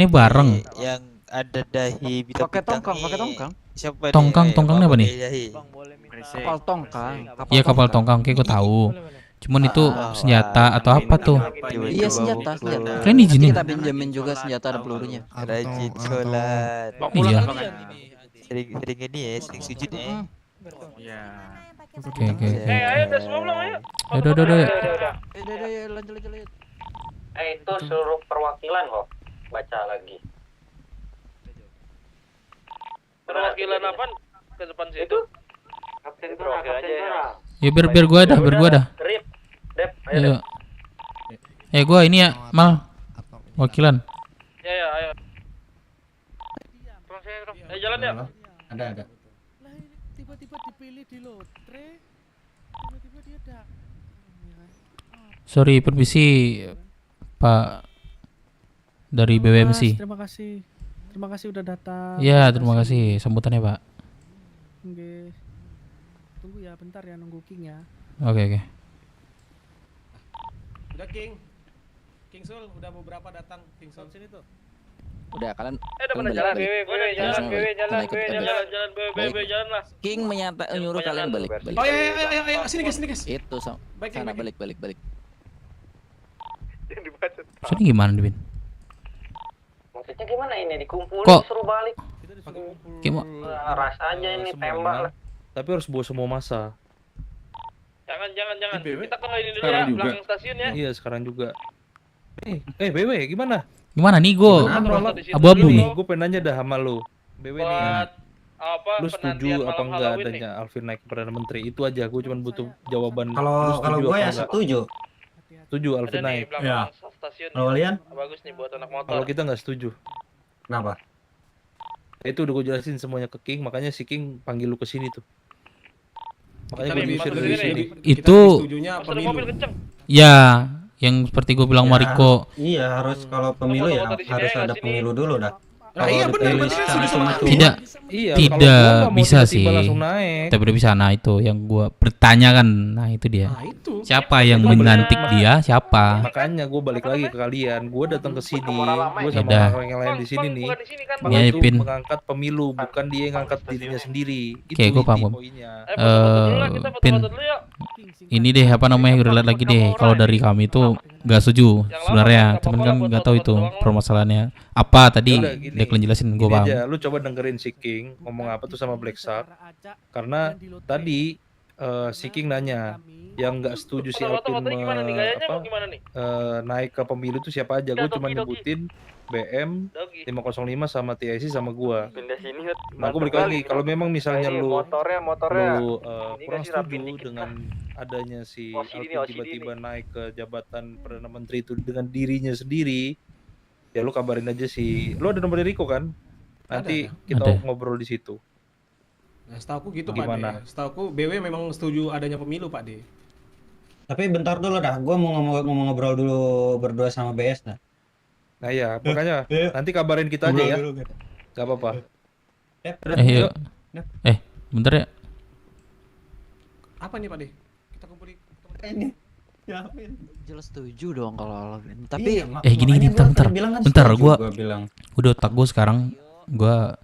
bareng. Yang ada dahi Pakai tongkang. Siapa Tongkangnya apa nih? Kapal tongkang. Iya, kapal tongkang, kayak gue tahu. Cuman itu senjata atau apa tuh? Iya, senjata. Kalian izinin? Kita pinjemin juga senjata dan pelurunya. Rajin sholat. Iya. Sering ini ya, sering sujud ya. Iya. Oke. Ayo udah semua belum ayo? Udah. Lanjut. Itu seluruh perwakilan kok. Baca lagi. Perwakilan apa? Ke depan situ. Kapten Perah. Ya biar gua dah. Rip. Dep, ayo. Gua ini ya, Mal. Wakilan. Ya, ayo. Jalan ya. Ada. Tiba-tiba dipilih di lotre. Tiba-tiba dia ada. Sorry, permisi Pak dari BWMC. Terima kasih udah datang. Ya, terima kasih sambutannya, Pak. Oke. Tunggu ya, bentar ya, nunggu King ya. Oke. Udah King Sul udah beberapa datang King Sul sini tuh. Udah kalian. Udah pada jalan. Jalan lah. King nyuruh kalian balik. Oh iya, sini guys. Itu sana balik. Sini gimana, Devin? Maksudnya gimana ini dikumpulin Kok? suruh balik? Gimana? Rasanya ini tembak lah. Tapi harus bawa semua masa. Jangan. Kita ke ini dulu ya, belakang stasiun ya. Iya, sekarang juga. BW gimana? Gimana nih, gue abu-abu nih. Gue pengen nanya dah sama lu. BW nih. Apa Lu setuju apa enggak adanya Alvin naik Perdana Menteri? Itu aja, gue cuma butuh jawaban. Kalau gue ya setuju. setuju Alvin Ada nih naik. belakang stasiun. Kalau kalian? Bagus nih buat anak motor. Kalau kita nggak setuju. Kenapa? Itu udah gue jelasin semuanya ke King, makanya si King panggil lu ke sini tuh. Makanya gue Kita nih, diusir masuk dari sini sini. nih. Itu Mas ada mobil kenceng. ya yang seperti gue bilang Ya, Mariko. Iya, harus kalau pemilu ya Foto-foto di sini harus aja ada nggak pemilu dulu dah. Nah, Kalau iya di bener, playlist berarti karena setuju sama cuma Tidak, Iya, kalau tidak gua nggak mau bisa sih. tiba-tiba langsung naik. Tidak bisa. Nah itu yang gue bertanya kan. Nah itu dia. itu. Siapa yang menantik dia? Siapa? Makanya gue balik lagi ke kalian. Gue datang ke sini. Gue sama Yaudah. orang yang lain di sini nih. Ya, Untuk Pin. mengangkat pemilu, bukan dia yang ngangkat dirinya sendiri. Oke, gue paham. poinnya. Pin, ini deh apa namanya relate lagi deh. Kalau dari kami itu nggak setuju sebenarnya. Cuman kan nggak tahu itu permasalahannya apa tadi. Yaudah, gini. Dia kalian jelasin, gue Gini paham. aja, lu coba dengerin si King ngomong apa tuh sama Black Shark. Karena tadi si King nanya yang nggak setuju si Alvin naik ke pemilu itu siapa aja. Gue cuma nyebutin BM 505 sama TIC sama gua. Pindah sini. Nah, gue balik lagi. Kalau memang misalnya Ini lu motornya lu ini kurang kasih rapin setuju dikit dengan adanya si OCD Alvin tiba-tiba naik ke jabatan Perdana Menteri itu dengan dirinya sendiri, ya lu kabarin aja si. Lu ada nomor Rico kan? Nanti kita Ada. ngobrol di situ. Nah, setahu gitu Gimana? Pak De. Setahu BW memang setuju adanya pemilu Pak De. Tapi bentar dulu dah, gue mau ngobrol dulu berdua sama BS dah. Nah ya, makanya nanti kabarin kita aja ya. Gak apa-apa. Yuk. Bentar ya. Apa nih Pak De? Kita kumpulin ini. Jelas setuju dong kalau Alvin. Tapi Gini bentar. Bentar, gua gua bilang. udah otak gua sekarang gua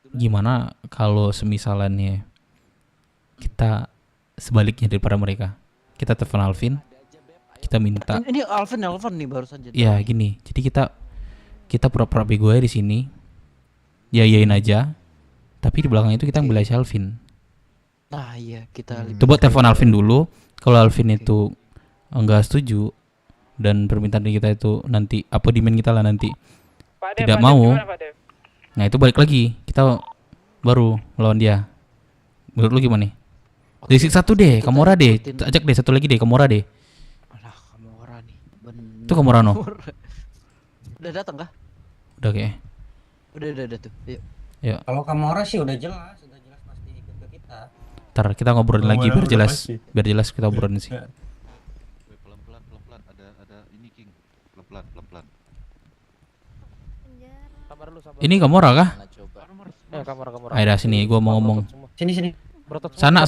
gimana kalau semisalannya kita sebaliknya daripada mereka. Kita telepon Alvin, kita minta. ini Alvin nih baru saja. Ya gini, jadi kita pura-pura bego aja di sini, yayain aja. Tapi di belakang itu kita ngebela si Alvin. Nah iya kita. Coba telepon Alvin dulu. Kalau Alvin itu enggak setuju dan permintaan dari kita itu nanti apa demand kita lah nanti tidak mau. Nah itu balik lagi kita baru melawan dia. Menurut lu gimana nih? Dari satu deh, Kamora deh, ajak deh satu lagi deh, Kamora deh. Alah Kamora nih. Itu Kamora no. Udah datang kah? Udah kayak. Udah tuh. Yuk. Ya. Kalau Kamora sih udah jelas pasti ikut ke kita. Ntar kita ngobrolin lagi biar jelas. Biar jelas kita obrolin sih. Pelan-pelan ada ini King. Pelan-pelan. Ini Kamora kah? Kamera. Ayo dah sini, gua mau ngomong. Sini. Sana.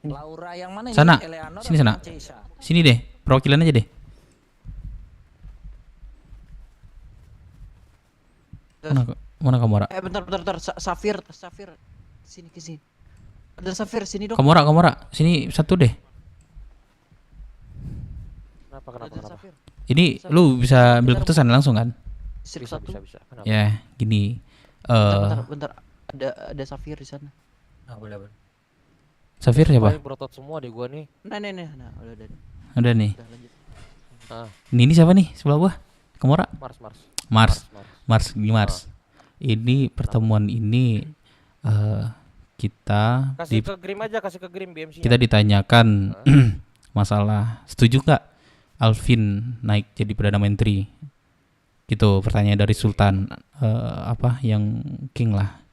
Laura yang mana ini? Sana. Eleanor Sini sana. apa Ceisa? Sini deh, perwakilan aja deh. Mana Kamora? Bentar. Safir. Sini ke sini. Ada Safir sini dong. Kamora, sini satu deh. Kenapa? Ini lu bisa ambil keputusan langsung kan? Bisa. Kenapa? Ya, gini. Bentar. Ada Safir di sana. Boleh. Safir siapa? Paling berotot semua deh gua nih. Nah, udah. Ada nih. Ah. Ini siapa nih sebelah gua? Kamora? Mars. Ini pertemuan ini kita Kasih ke Grim BMC. kita ditanyakan masalah setuju nggak Alvin naik jadi Perdana Menteri? Gitu pertanyaan dari Sultan yang King lah.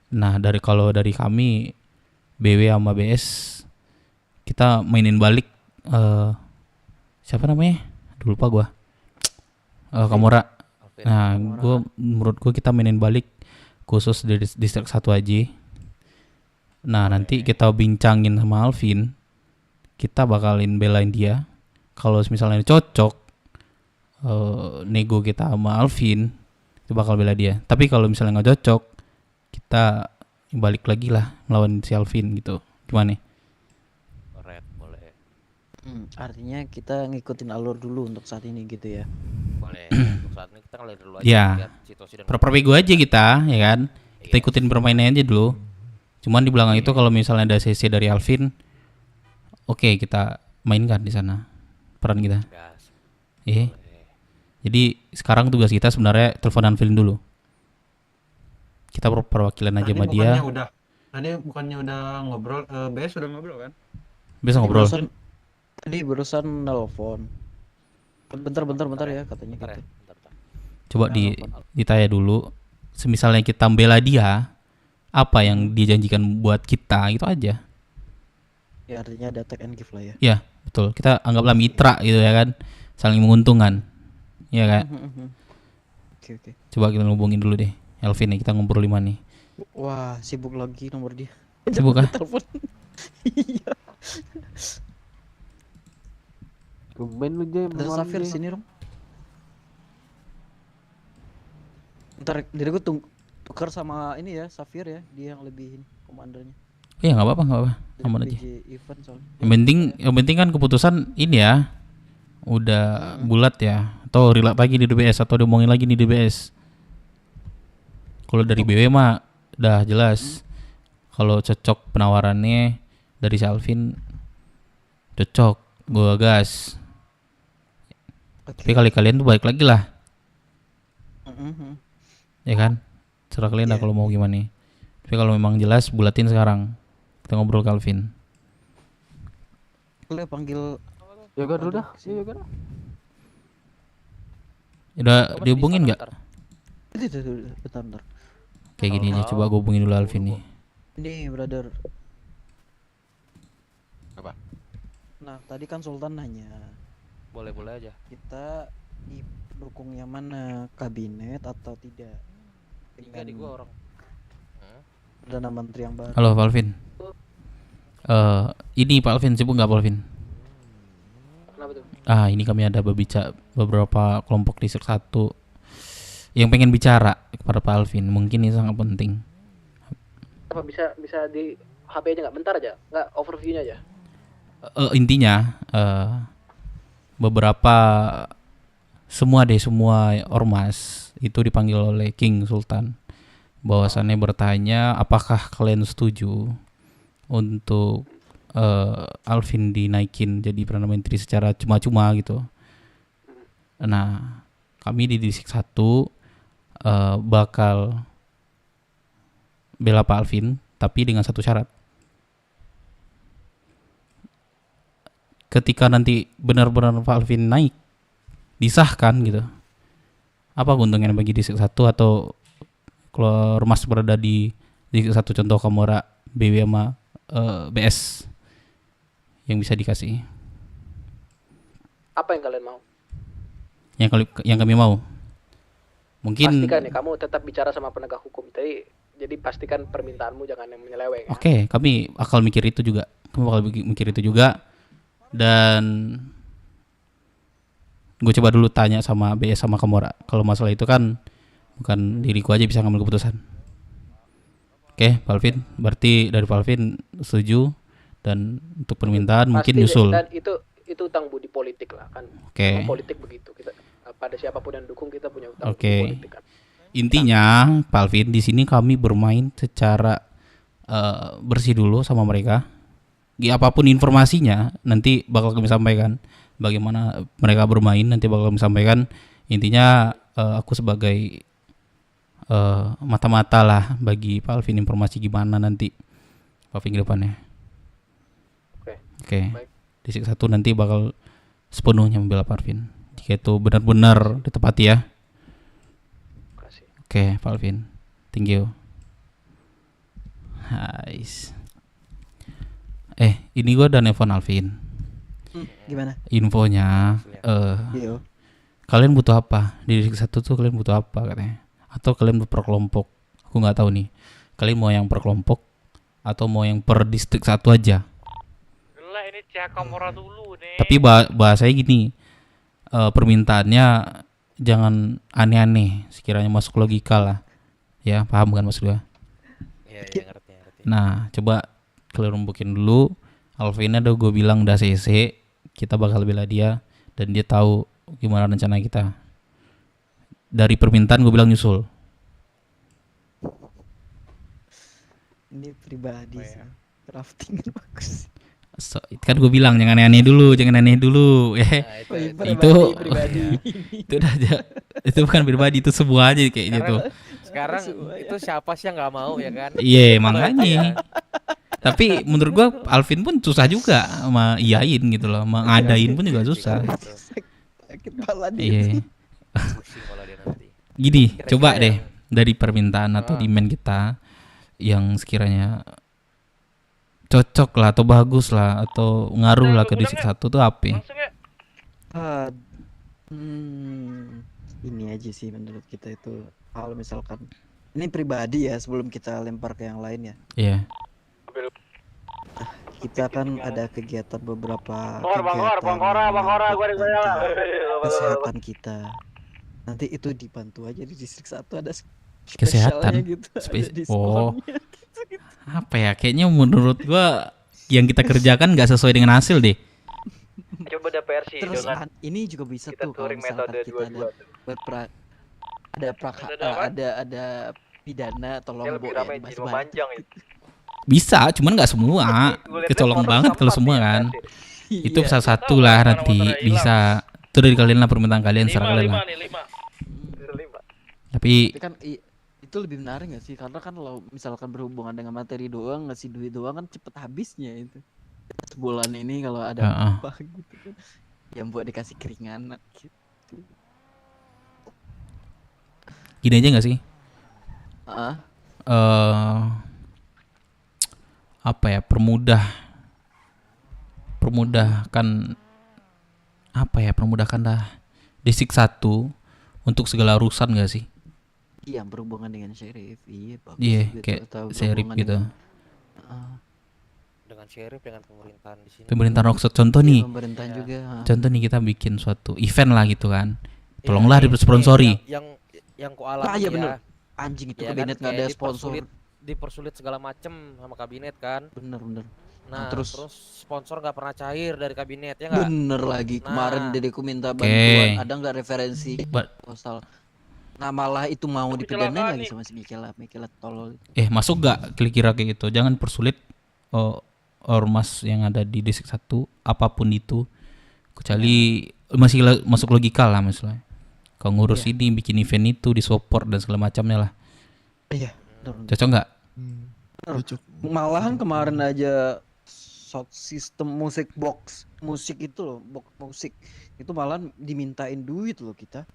Nah, kalau dari kami BW sama BS kita mainin balik siapa namanya? Aduh, lupa gua. Kamora. Nah, menurut gua kita mainin balik khusus dari distrik 1 aja. Nah, nanti kita bincangin sama Alvin. Kita bakalin belain dia. Kalau misalnya cocok nego kita sama Alvin, itu bakal bela dia. Tapi kalau misalnya nggak cocok, kita balik lagi lah melawan si Alvin gitu. Gimana nih? Boleh. Artinya kita ngikutin alur dulu untuk saat ini gitu ya. Boleh. Untuk saat ini kita ngeliat dulu aja. Ya, lihat situasi dan proper bego aja kita, ya kan? Kita ikutin permainannya aja dulu. Cuman di belakang itu kalau misalnya ada CC dari Alvin, oke, kita mainkan di sana peran kita. Jadi sekarang tugas kita sebenarnya telepon Alvin dulu. Kita perwakilan aja sama dia. Tadi bukannya udah ngobrol, BS udah ngobrol kan? Bisa ngobrol. Tadi barusan nelpon. Bentar ya katanya gitu. Coba ditanya dulu. Semisalnya kita bela dia, apa yang dia janjikan buat kita, gitu aja. Ya artinya ada take and give lah ya. Ya, betul. Kita anggaplah mitra gitu ya kan. Saling menguntungkan. Iya kan? Oke. Coba kita hubungin dulu deh. Elvin nih, kita ngobrol di mana nih? Wah, sibuk lagi nomor dia. Sibuk kah? Telepon. Iya. Tumben lu Jay. Ada Safir sini dong. Ntar diri gue tukar sama ini ya, Safir ya, dia yang lebih komandannya. Iya nggak apa-apa, aman aja. Event soalnya. Yang penting kan keputusan ini ya, udah bulat ya, atau relak lagi di DBS atau diomongin lagi di DBS. Kalau dari BW mah udah jelas. Kalau cocok penawarannya dari Alvin cocok, gua gas. Tapi kali kalian tuh balik lagi lah. Ya kan? Serah kalian dah kalau mau gimana. Tapi kalau memang jelas bulatin sekarang. Kita ngobrol ke Alvin. Boleh panggil Yoga dulu dah. Yoga dah. Udah dihubungin nggak? Bentar. Kayak gini aja, coba gue hubungin dulu Alvin nih. Ini brother. Apa? Nah tadi kan Sultan nanya. Boleh aja. Kita dukungnya mana, kabinet atau tidak? Tinggal di gua orang. Perdana Menteri yang baru. Halo Pak Alvin. Ini Pak Alvin, sibuk nggak Pak Alvin? Kenapa tuh? Ini kami ada beberapa kelompok di 1 yang pengen bicara kepada Pak Alvin. Mungkin ini sangat penting. Apa bisa di HP aja nggak? Bentar aja, nggak overviewnya aja. Intinya beberapa semua ormas itu dipanggil oleh King Sultan. Bahwasannya bertanya apakah kalian setuju untuk Alvin dinaikin jadi Perdana Menteri secara cuma-cuma gitu. Nah, kami di Distrik 1 bakal bela Pak Alvin, tapi dengan satu syarat. Ketika nanti benar-benar Pak Alvin naik, disahkan gitu, apa keuntungan bagi Distrik 1 atau kalau ormas berada di Distrik 1, contoh Kamora, BW sama BS yang bisa dikasih? Apa yang kalian mau? Yang kami mau mungkin pastikan ya kamu tetap bicara sama penegak hukum. Jadi pastikan permintaanmu jangan yang menyeleweng. Oke, kami bakal mikir itu juga. Dan gue coba dulu tanya sama BS sama Kamora. Kalau masalah itu kan bukan diriku aja bisa ngambil keputusan. Oke, Pak Alvin, berarti dari Pak Alvin setuju, dan untuk permintaan mungkin nyusul. Dan itu utang budi politik lah kan. Oke. Politik begitu, kita pada siapapun yang dukung kita punya utang budi politik kan. Intinya Pak Alvin, di sini kami bermain secara bersih dulu sama mereka. Apapun informasinya nanti bakal kami sampaikan. Bagaimana mereka bermain nanti bakal kami sampaikan. Intinya aku sebagai mata-mata lah bagi Pak Alvin, informasi gimana nanti Pak Alvin ke depannya. Oke. Distrik 1 nanti bakal sepenuhnya membela Pak Alvin jika itu benar-benar ditepati ya. Oke, Pak Alvin, thank you. Nice. Ini gue udah nelfon Alvin. Gimana? Infonya kalian butuh apa di Distrik 1 tuh, kalian butuh apa katanya? Atau kalian per kelompok? Aku nggak tahu nih. Kalian mau yang per kelompok atau mau yang per Distrik 1 aja? Lah ini cek Kamora dulu nih. Tapi bahasanya gini, permintaannya jangan aneh-aneh, sekiranya masuk logika lah. Ya, paham kan maksud gue? Iya, ngerti. Nah, coba kalian rembukin dulu. Alvin ada gue bilang udah CC, kita bakal bela dia dan dia tahu gimana rencana kita. Dari permintaan gue bilang nyusul. Ini pribadi sih. Crafting bagus. Kan gue bilang jangan aneh dulu. Itu pribadi. Itu udah aja. Itu bukan pribadi, itu semua aja kayaknya tuh. Sekarang itu siapa sih yang nggak mau ya kan? Iya, makanya. Tapi menurut gua Alvin pun susah juga sama iyain gitu loh, mengadain pun juga susah. Sakit kepala dia. Iya. Pusing malah dia nanti. Gini, coba deh dari permintaan atau demand kita yang sekiranya cocok lah atau bagus lah atau ngaruh lah ke distrik 1 tuh apa? Ini aja sih menurut kita itu, kalau misalkan ini pribadi ya sebelum kita lempar ke yang lain ya. Iya. Kita kan ada kegiatan beberapa Bangkora, gua di sana. kesehatan kita. Nanti itu dibantu aja di distrik 1 ada Kesehatan. spesialnya gitu. Ada Oh. diskonnya gitu. Apa ya? Kayaknya menurut gua yang kita kerjakan nggak sesuai dengan hasil deh. Coba ada versi Terus dengan ini juga bisa kita tuh kalau touring misalkan metode kita ada pidana atau dia lebih lombok ramai jadi memanjang itu. Bisa, cuman nggak semua. Kecolong banget kalau semua kan. Itu salah satu lah nanti bisa. Itu dari kalian lah, permintaan kalian serah kalian lah. Tapi kan itu lebih menarik gak sih? Karena kan kalau misalkan berhubungan dengan materi doang, ngasih duit doang kan cepet habisnya itu. Sebulan ini kalau ada apa gitu kan, yang buat dikasih keringanan gitu. gini aja nggak sih? Apa ya, permudahkan dah distrik 1 untuk segala urusan gak sih? Iya, berhubungan dengan sheriff, iya bagus. Iya, gitu. kayak Atau sheriff berhubungan gitu. Dengan sheriff, dengan pemerintahan di sini. Pemerintahan Rockset contoh nih. Pemerintahan juga. Contoh nih, kita bikin suatu event lah gitu kan. Tolonglah disponsori. Yang ku alami iya bener. Anjing itu ya kabinet nggak ada sponsor. Dipersulit segala macem sama kabinet kan. Bener. Nah, terus sponsor nggak pernah cair dari kabinet ya nggak? Bener lagi. Kemarin Dedeku minta bantuan, ada nggak referensi proposal? Nah malah itu mau dipidanain lagi sama si Mikela tolol. Masuk gak kira-kira kayak gitu? Jangan persulit ormas yang ada di distrik 1 apapun itu, kecuali masih masuk logika lah misalnya. Kalau ngurus ini, bikin event itu, disupport dan segala macamnya lah. Iya. Cocok nggak? Cocok. Malahan kemarin aja sound system musik itu loh, box musik itu malah dimintain duit loh kita.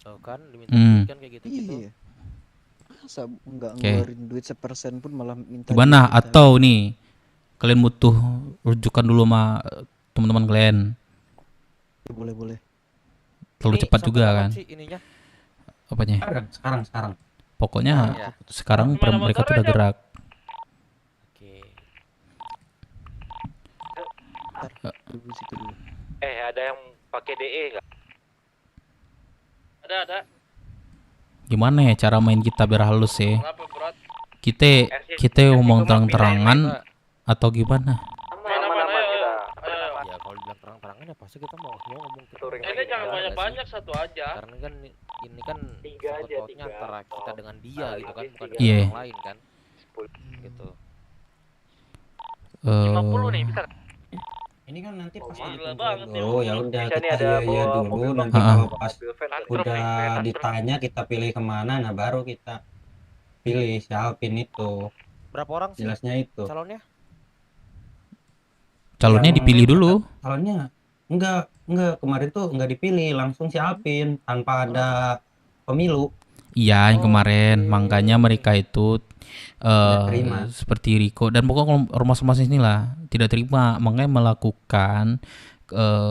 Oh kan, dimintain duit kan kayak gitu. Iya. Masa nggak ngeluarin duit sepersen pun malah minta. Gimana? Atau nih, kalian butuh rujukan dulu sama teman-teman kalian? Boleh. Terlalu cepat juga kan? Apanya? Sekarang. Pokoknya sekarang mereka tuh udah gerak. Ada yang pakai DE nggak? Ada. Gimana ya cara main kita biar halus ya? Kita ngomong terang-terangan atau gimana? Ya kalau bilang terang-terangan ya pasti kita mau ngomong touring. Ini jangan banyak-banyak, satu aja. Karena kan ini kan fotonya antara kita dengan dia gitu kan, bukan Iya. orang lain kan. Gitu. 50 nih bisa. Ini kan nanti pas gila banget nih. ya udah Bisa nih, kita ada iya bawa dulu, mobil nanti bang. kalau pas Custom udah nih, ditanya kita pilih kemana, nah baru kita pilih si Alvin itu. Berapa orang sih Jelasnya itu. Calonnya dipilih dulu. Calonnya enggak kemarin tuh enggak dipilih, langsung si Alvin tanpa ada pemilu. Iya, yang kemarin makanya mereka itu seperti Riko dan pokoknya ormas-ormas ini lah tidak terima, makanya melakukan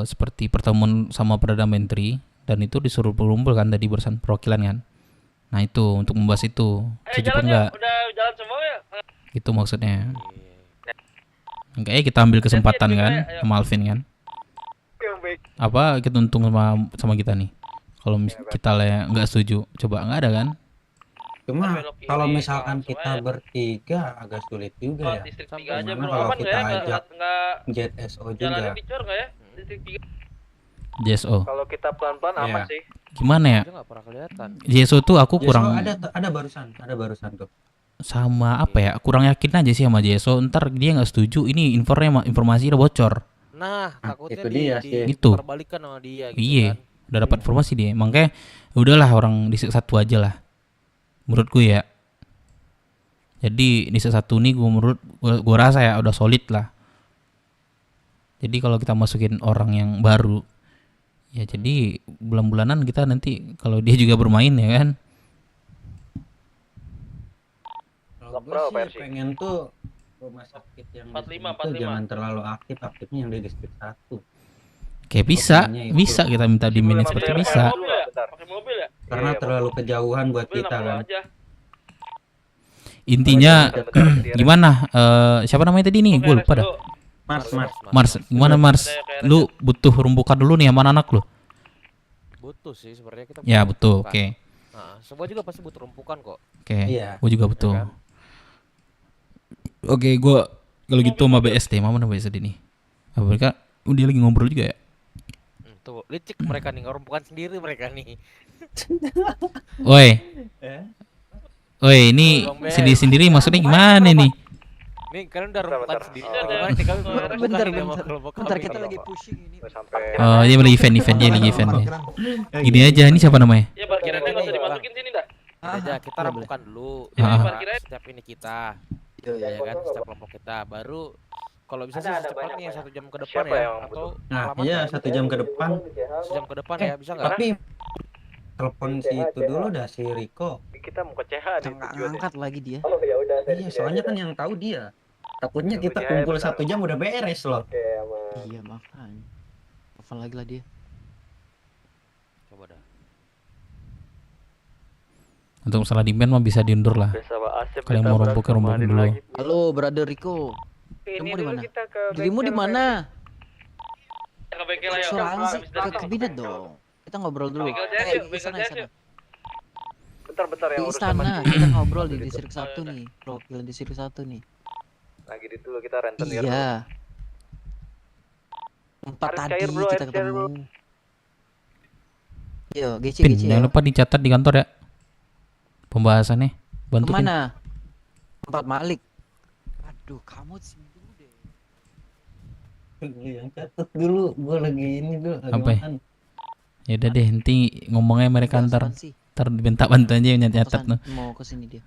seperti pertemuan sama Perdana Menteri dan itu disuruh berkumpul kan tadi bersama perwakilan kan. Nah itu untuk membahas itu. Setuju enggak? Udah jalan semua ya? Itu maksudnya. Kayaknya kita ambil kesempatan kan sama Alvin kan. Apa kita untung sama kita nih? Kalau kita lah nggak setuju, coba nggak ada kan? Cuma kalau misalkan kita bertiga agak sulit juga ya. Karena kalau kita ajak JSO juga. JSO. Kalau kita pelan-pelan aman sih. Gimana ya? JSO tuh aku kurang. Ada barusan tuh. Sama apa ya? Kurang yakin aja sih sama JSO. Ntar dia nggak setuju. Ini informasi udah bocor. Nah, takutnya itu dia sih. Itu. Perbalikan sama dia gitu. Iya. Udah dapat informasi dia. Makanya udahlah orang di 1 aja lah. Menurutku ya. Jadi di satu nih gua rasa ya udah solid lah. Jadi kalau kita masukin orang yang baru, ya jadi bulan-bulanan kita nanti kalau dia juga bermain ya kan. Kalau gue sih pengen tuh rumah sakit yang 45, itu jangan terlalu aktif, aktifnya yang di distrik 1. Kayak bisa kita minta di manage seperti bisa. Pakai mobil ya? Karena terlalu kejauhan buat kita kan. Intinya gimana? Siapa namanya tadi nih? Gue lupa dah. Mars, gimana Mars? Lu butuh rumpukan dulu nih sama anak lu? Butuh sih sebenarnya kita. Ya betul, oke. Nah, semua juga pasti butuh rumpukan kok. Oke, gue juga butuh. Oke, gue kalau gitu sama BSD, mana BSD nih? Mereka dia lagi ngobrol juga ya? Tuh, licik mereka nih, rumpukan sendiri mereka nih. Woi, ini sendiri maksudnya gimana nih? Nih kalian udah rumpukan sendiri. Gimana nih kalian Bentar kita lagi pushing ini. Oh, dia lagi event. Gini aja, ini siapa namanya? Ya parkirannya nggak usah dimasukin sini dah. Aja kita rumpukan dulu. Setiap ini kita. Ya kan, setiap kelompok kita. Baru kalau bisa sih secepatnya 1 jam ke depan ya, atau iya 1 jam ke depan. 1 jam ke depan ya, bisa nggak? Tapi telepon si itu dulu dah, si Riko. Kita mau ke CH nih. Angkat lagi dia. Oh ya udah. Iya, soalnya kan yang tahu dia. Takutnya kita kumpul 1 jam udah beres loh. Iya makanya. Telepon lagi lah dia. Coba dah. Untuk masalah di band mah bisa diundur lah. Kalian mau rumpukin dulu. Halo, brother Riko. Kamu di mana? Dirimu di mana? Ke bengkel ayo. Asuransi ke kabinet dong. Kita ngobrol dulu. Di sana. Bentar yang di istana kita ngobrol di distrik 1 nih. Perwakilan distrik 1 nih. Lagi di dulu kita rentenir. Iya. 4 tadi kita ketemu. Yo, GC. Jangan lupa dicatat di kantor ya. Pembahasannya. Bantu. Kemana? Tempat Malik. Aduh, kamu sih dulu deh. Yang catat dulu, gue lagi ini dulu. Apa ya? Ya udah deh, nanti ngomongnya mereka ntar diminta bantu aja yang nyatat tuh. Mau ke sini dia.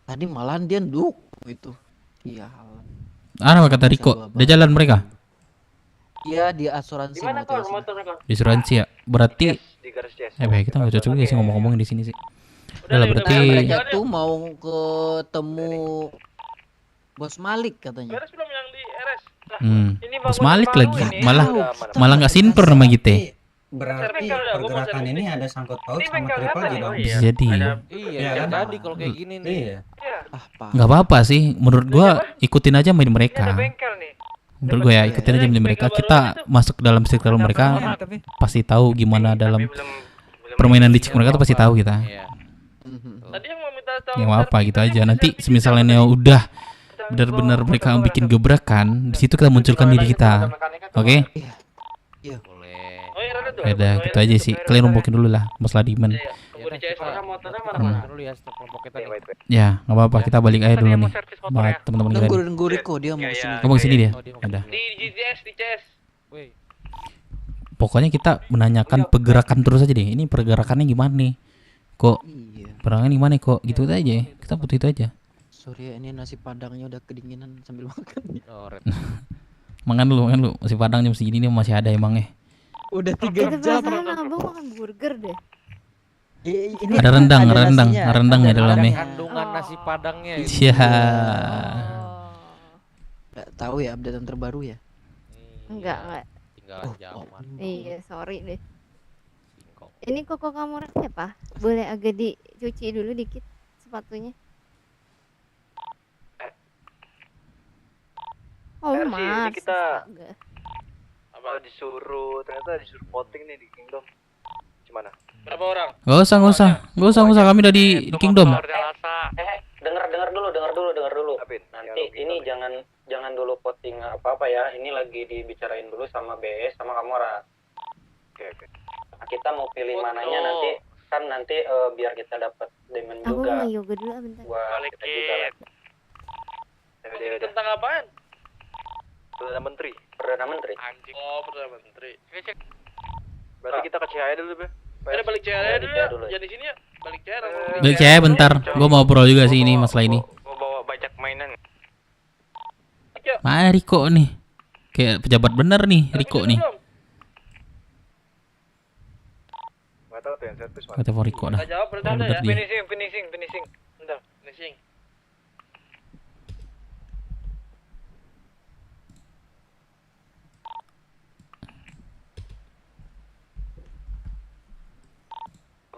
Tadi malahan dia nduk itu. Iya. Apa kata Riko? Udah jalan mereka? Iya, di asuransi. Di mana kok motornya kok? Di asuransi ya. Berarti kita nggak cocok juga sih ngomong-ngomong di sini sih. Udah lah berarti mereka tuh mau ketemu Bos Malik katanya. Beres belum yang di RS? Bos Malik lagi malah nggak sinper nama kita. Berarti pergerakan ini ada sangkut paut sama triple J dong. Bisa jadi. Iya kan tadi kalau kayak gini nih. Iya. Nggak apa-apa sih. Menurut gua ikutin aja main mereka. Menurut gue ya ikutin aja main mereka. Kita masuk dalam circle mereka pasti tahu gimana dalam permainan licik mereka tuh pasti tahu kita. Tadi yang mau minta yang apa gitu aja. Nanti semisalnya udah benar-benar mereka bikin gebrakan, di situ kita munculkan diri kita. Oke? Iya. Boleh. Ya udah gitu aja sih. Kalian rumpukin dulu lah masalah demand. Ya, nggak apa-apa. Kita balik aja dulu nih. Buat teman-teman kalian. Nunggu Riko dia mau kesini. Kamu kesini dia. Ada. Di CS. Pokoknya kita menanyakan pergerakan terus aja deh. Ini pergerakannya gimana nih? Kok pergerakannya gimana kok? Gitu aja. Kita butuh itu aja. Sorry ya, ini nasi padangnya udah kedinginan sambil makan. Makan lu. Nasi padang jam segini nih masih ada emangnya. Udah 3 jam. Abang makan burger deh. Ini ada rendang ya dalamnya. Kandungan nasi padangnya. Iya. Nggak tahu ya updatean terbaru ya. Enggak. Tinggal zaman. Iya, sorry deh. Ini koko kamu rasanya apa? Boleh agak dicuci dulu dikit sepatunya. Oh, Mas. Ini kita ternyata disuruh voting nih di Kingdom. Gimana? Berapa orang? Gak usah. Kami udah di Kingdom. Dengar dulu. Nanti ini jangan dulu voting apa-apa ya. Ini lagi dibicarain dulu sama BS sama Kamora. Oke. Kita mau pilih mananya nanti biar kita dapat diamond Aku juga. mau yoga dulu bentar. Balikin. Tentang apaan? Perdana Menteri. Perdana Menteri. Anjing. Oh, Perdana Menteri. Berarti kita ke CHI dulu, Be. Ada balik CR dulu ya. Jangan di sini ya. Balik CR. Balik CR bentar. Gua mau ngobrol juga sih ini masalah ini. Gua bawa banyak mainan. Mana Riko nih? Kayak pejabat bener nih Riko nih. Enggak tahu tuh yang servis. Gua telepon Riko dah. Enggak jawab berarti Oh, ada ya. ribet dia. Finishing. Bentar, finishing.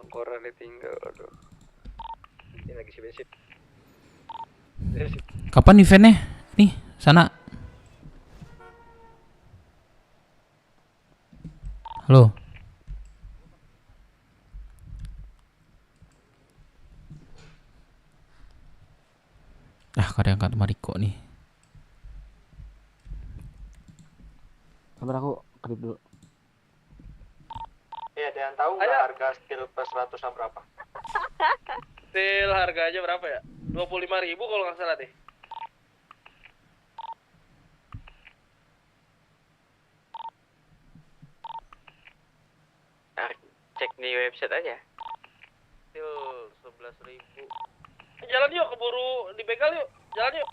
Korannya tinggal, aduh. Ini lagi si bensin. Kapan eventnya? Nih, sana. Halo. Kadang angkat Mariko nih. Sabar aku kedip dulu. Iya, ada yang tahu nggak harga steel plus 100 berapa? Steel harganya berapa ya? 25.000 kalau nggak salah deh. Nah, cek di website aja. Steel 11.000. Jalan yuk, keburu dibegal yuk. Jalan yuk.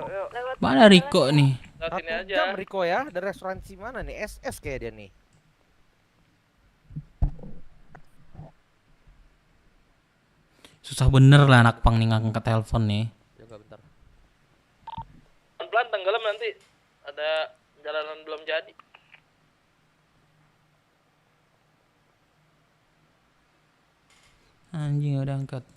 Yuk. Mana Riko nih? Lewat sini aja. Jam Riko ya, dari restoransi mana nih? SS kayak dia nih. Susah bener lah anak pang nih ngangkat telepon nih. Coba bentar. Pelan-pelan tenggelam nanti. Ada jalanan belum jadi. Anjing udah angkat.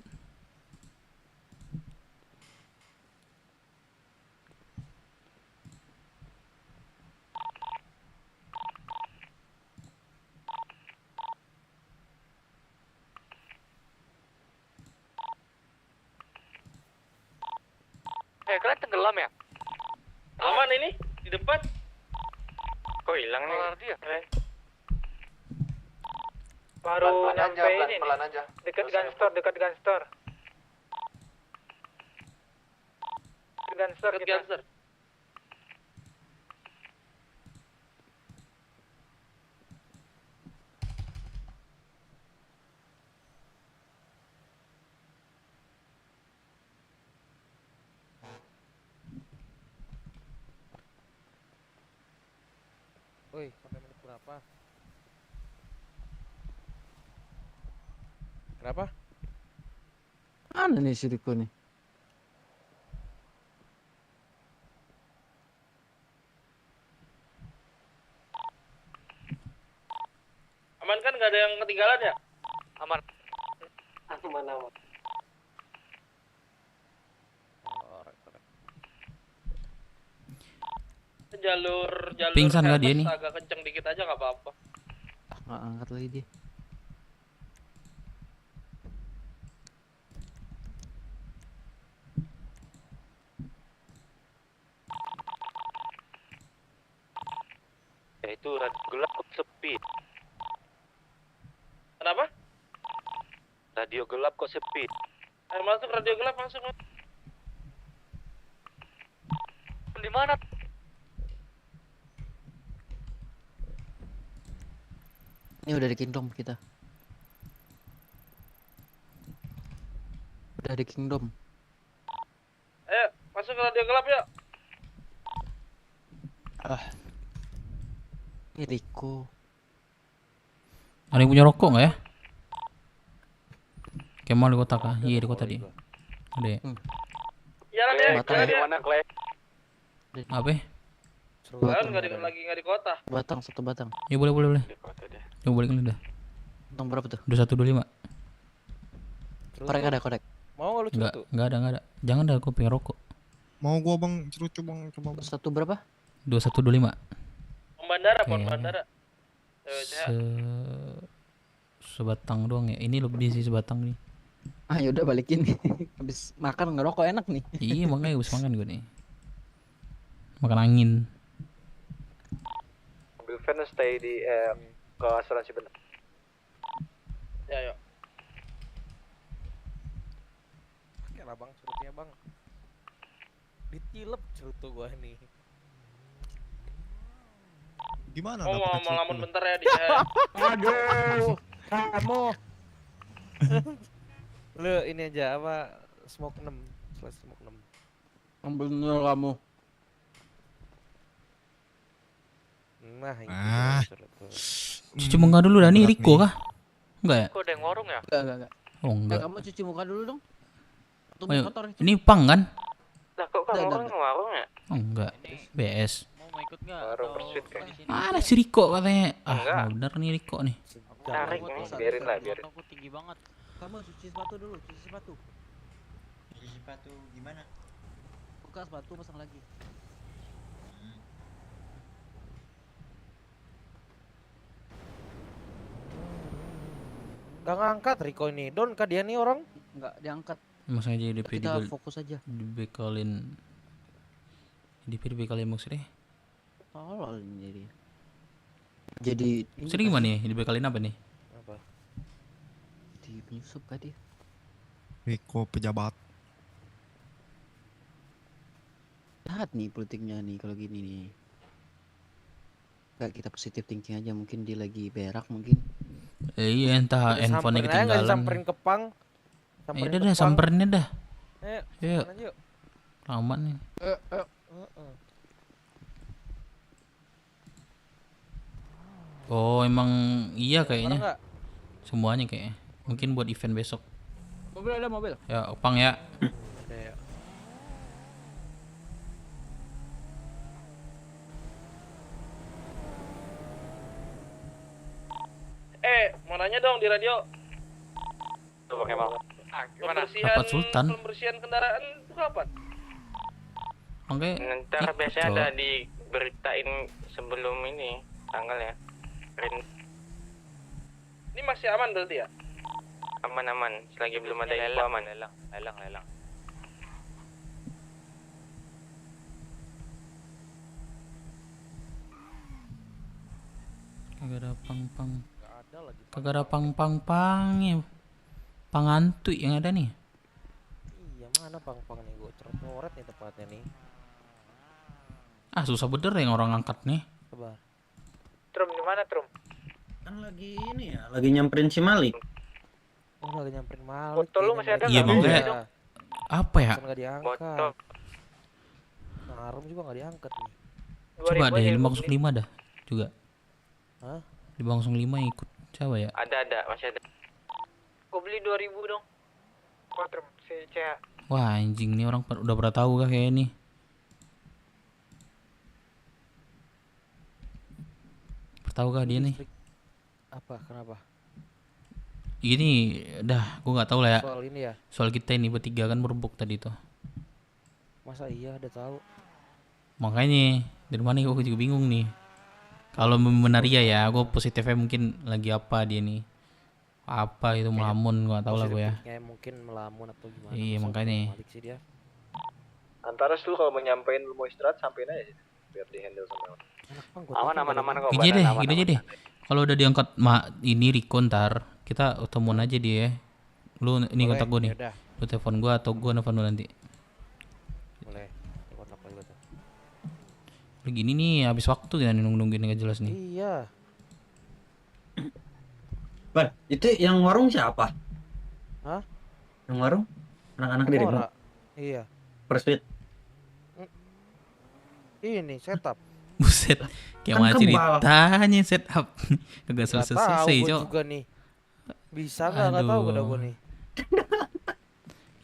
Kalian tenggelam ya? Aman ini di depan. Kok hilang nih? Dia. Baru nyampe ini pelan aja. Dekat gun store. Dekat Gunster. Woi, sampai menit berapa? Kenapa? Mana nih si Riko nih? Aman kan, nggak ada yang ketinggalan ya? Aman. Aman. Jalur Pingsan nggak dia nih? agak kenceng dikit aja nggak apa-apa. Nggak angkat lagi dia. Ya itu radio gelap kok sepi. Kenapa? Radio gelap kok sepi. Ayo masuk, radio gelap masuk. Di mana? Ini udah di Kingdom kita. Udah di Kingdom. Ayo masuk ke radio gelap ya. Ini Riko. Ada yang punya rokok nggak ya? Kemal di kota kah? Iya di kota dia. Ada. Jalan ya. Batang Jalan ya. Mana Clay? Apa? Jalan nggak di kota. Batang, satu batang. Ya boleh. Coba balikin udah. Batang berapa tuh? 2125. Korek ada korek. Mau nggak lu cerutu? Nggak ada. Jangan dah, aku pengen rokok. Mau gua bang cerutu bang, coba bang. Satu berapa? 2125. Pohon bandara. Sebatang doang ya. Ini lebih sih sebatang nih. Ah yaudah balikin. Habis makan ngerokok enak nih. Iya makanya habis makan gue nih. Makan angin. Mobil van stay di ke asuransi bener. Ya. Pakai lah bang, cerutnya bang. Ditilep cerutu gua nih. Gimana? Mau ngelamun bentar ya di CR. Aduh. Kamu. Lu ini aja apa smoke 6 smoke 6. Yang bener kamu. Nah, ini Cuci muka dulu dah nih Riko kah? Enggak ya? Kok ada yang warung ya? Enggak. Oh enggak. Kamu cuci muka dulu dong. Tuh Oh, kotor itu. ini pang kan? Lah kok kamu orang warung ya? Oh enggak. BS. Mau ikut nggak? Warung pursuit kayaknya. Mana si Riko katanya? Enggak. Ah, bener nih Riko nih. Tarik nih, biarin lah, biarin. Aku tinggi banget. Kamu cuci sepatu dulu, cuci sepatu. Cuci sepatu gimana? Buka sepatu pasang lagi. Gak ngangkat Riko ini. Don kah dia nih orang? Enggak diangkat. Mas aja DP Kita fokus aja. dibekalin dibekalin maksudnya. Tolol ini jadi Maksudnya gimana nih? Dibekalin apa nih? Apa? di penyusup kah dia? Riko pejabat. Jahat nih politiknya nih kalau gini nih. Enggak, kita positive thinking aja, mungkin dia lagi berak mungkin. Iya entah handphonenya ketinggalan. Samperin ke Pang. Ya udah dah samperin dah. Ayo. Yuk. Aman nih. Oh emang iya kayaknya. Semuanya kayaknya. Mungkin buat event besok. Mobil ada mobil. Ya Pang ya. Mau nanya dong di radio. Tuh pakai mal. Dapat Sultan. Pembersihan kendaraan itu kapan? Oke. Ntar biasanya ada diberitain sebelum ini tanggalnya. Ini masih aman berarti ya? Aman-aman, selagi belum ada info aman. Lelang. Kagak ada pang-pang. Kagak ada pang-pang-pangnya. Pangantu yang ada nih. Iya mana Pang-Pang nih? Gue terporet nih tepatnya nih. Ah susah bener yang orang angkat nih. Coba. Trum gimana Trum? Kan lagi ini ya, lagi nyamperin si Malik. Oh lagi nyamperin Malik. Botol lu masih ada Iya nggak? makanya apa ya? Nggak diangkat. Harum juga nggak diangkat nih. Coba deh 505 dah juga. Hah? 505 ikut. Coba ya. Ada, masih ada. Gue beli 2000 dong. Trum si CH. Wah anjing nih orang udah pernah tahu kah kayak ini. Tahu kah dia nih? Apa? Kenapa? Gini, dah, gua nggak tahu lah ya. Soal ini ya? Soal kita ini bertiga kan berebut tadi tuh. Masa iya udah tahu? Makanya dari mana gua juga bingung nih. Kalau benar iya ya, gua positifnya mungkin lagi apa dia nih? Apa itu melamun, gua nggak tahu lah gua ya. Kayak mungkin melamun atau gimana? Iya makanya. Balik sih dia. Antara lu kalau mau nyampein lu mau istirahat sampein aja biar di handle sama aman kok. Gini deh, gini aja deh. Kalau udah diangkat ini Riko ntar kita temuan aja dia. Lu ini kontak gue nih. Yaudah. Lu telepon gue atau gue nelfon lu nanti. Boleh. Telepon apa lu tuh? Begini nih habis waktu kita nungguin nggak jelas nih. Iya. Bah, itu yang warung siapa? Hah? Yang warung? Anak-anak dirimu? Iya. Pursuit. Ini setup. Buset. Kayak Kan mana kebal. ceritanya setup. Kagak selesai, Cok. juga nih. Bisa nggak tahu udah gue nih.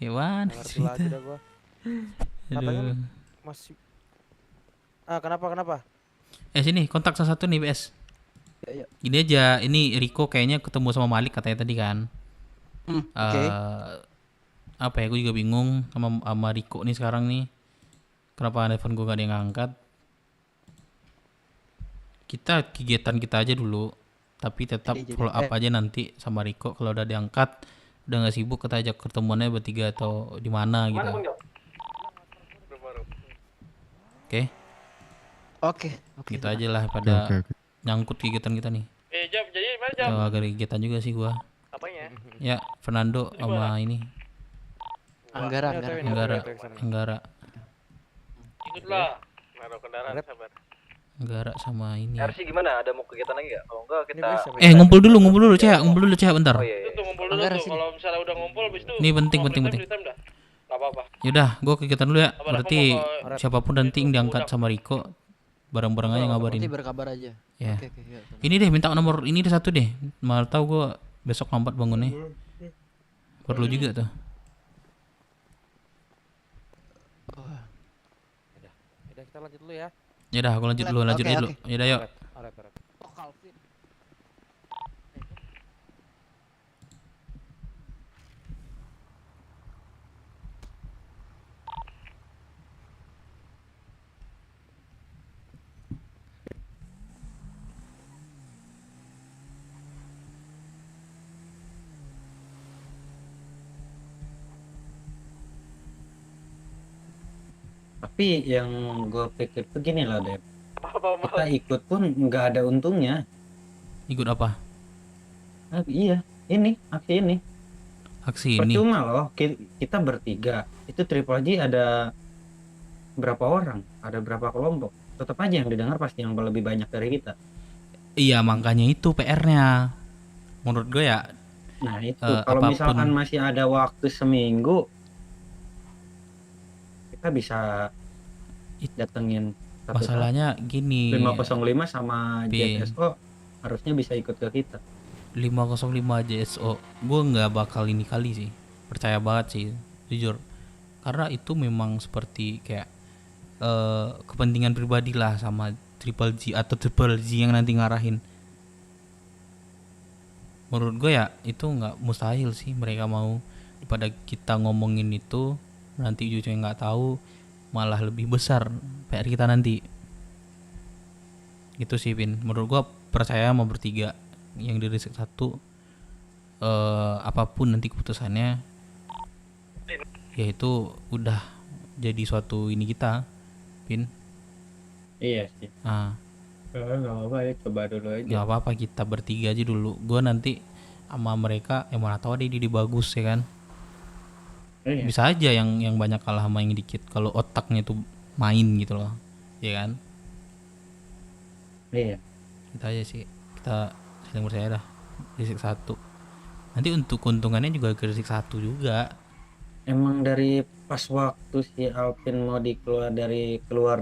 Gimana Ngerti lagi dah gua. Katanya Aduh. masih. Kenapa? Sini kontak salah satu nih BS. Ya. Gini aja, ini Riko kayaknya ketemu sama Malik katanya tadi kan. Oke. Apa ya, gue juga bingung sama Riko nih sekarang nih. Kenapa telepon gue gak ada yang ngangkat? Kita kegiatan kita aja dulu, tapi tetap follow up aja nanti sama Riko. Kalau udah diangkat, udah nggak sibuk, kita ajak ketemuannya bertiga atau di mana gitu. Oke. Gitu aja lah pada nyangkut kegiatan kita nih. Jam, jadi mana jam? Agak kegiatan juga sih gua. Apanya? Ya, Fernando sama ini. Anggara. Ikutlah. Naruh kendaraan sabar. Gara sama ini. RC gimana? Ada mau kegiatan lagi nggak? Kalau enggak kita. Ngumpul dulu Cek, bentar. Oh iya. Itu ngumpul dulu tuh. Kalau misalnya udah ngumpul, habis itu. Ini penting. Gak apa-apa. Yaudah, gue kegiatan dulu ya. Berarti siapapun nanti yang diangkat sama Riko, bareng-bareng aja ngabarin. Nanti berkabar aja. Ya. Oke, ya. Ini deh, minta nomor ini deh satu deh. Malah tahu gue besok lambat bangunnya. Perlu juga tuh. Udah kita lanjut dulu ya. Yaudah, aku lanjut dulu. Yaudah, yuk. Oh, Calvin. Tapi yang gue pikir begini lah, Dep. Kita ikut pun nggak ada untungnya. Ikut apa? Iya, ini aksi ini. Aksi ini. Percuma loh, kita bertiga. Itu Triple G ada berapa orang? Ada berapa kelompok? Tetap aja yang didengar pasti yang lebih banyak dari kita. Iya, makanya itu PR-nya. Menurut gue ya. Nah itu kalau misalkan masih ada waktu seminggu, kita bisa datengin masalahnya gini, 505 sama JSO harusnya bisa ikut ke kita. 505 JSO gue nggak bakal ini kali sih, percaya banget sih jujur, karena itu memang seperti kayak kepentingan pribadi lah sama Triple G atau Triple G yang nanti ngarahin. Menurut gue ya itu nggak mustahil sih mereka mau, daripada kita ngomongin itu nanti ujungnya nggak tahu malah lebih besar PR kita nanti. Gitu sih Vin, menurut gua percaya sama bertiga yang di Risik 1, apapun nanti keputusannya ya itu udah jadi suatu ini kita Vin. Iya sih. Nggak apa-apa ya, coba dulu aja. Nggak apa-apa, kita bertiga aja dulu. Gua nanti sama mereka yang mana tahu ada ide bagus ya kan. Bisa aja yang banyak kalah sama yang dikit kalau otaknya tuh main gitu loh, ya kan? Iya. Kita aja sih, kita saling percaya dah. Risik 1. Nanti untuk keuntungannya juga ke Risik 1 juga. Emang dari pas waktu si Alvin mau keluar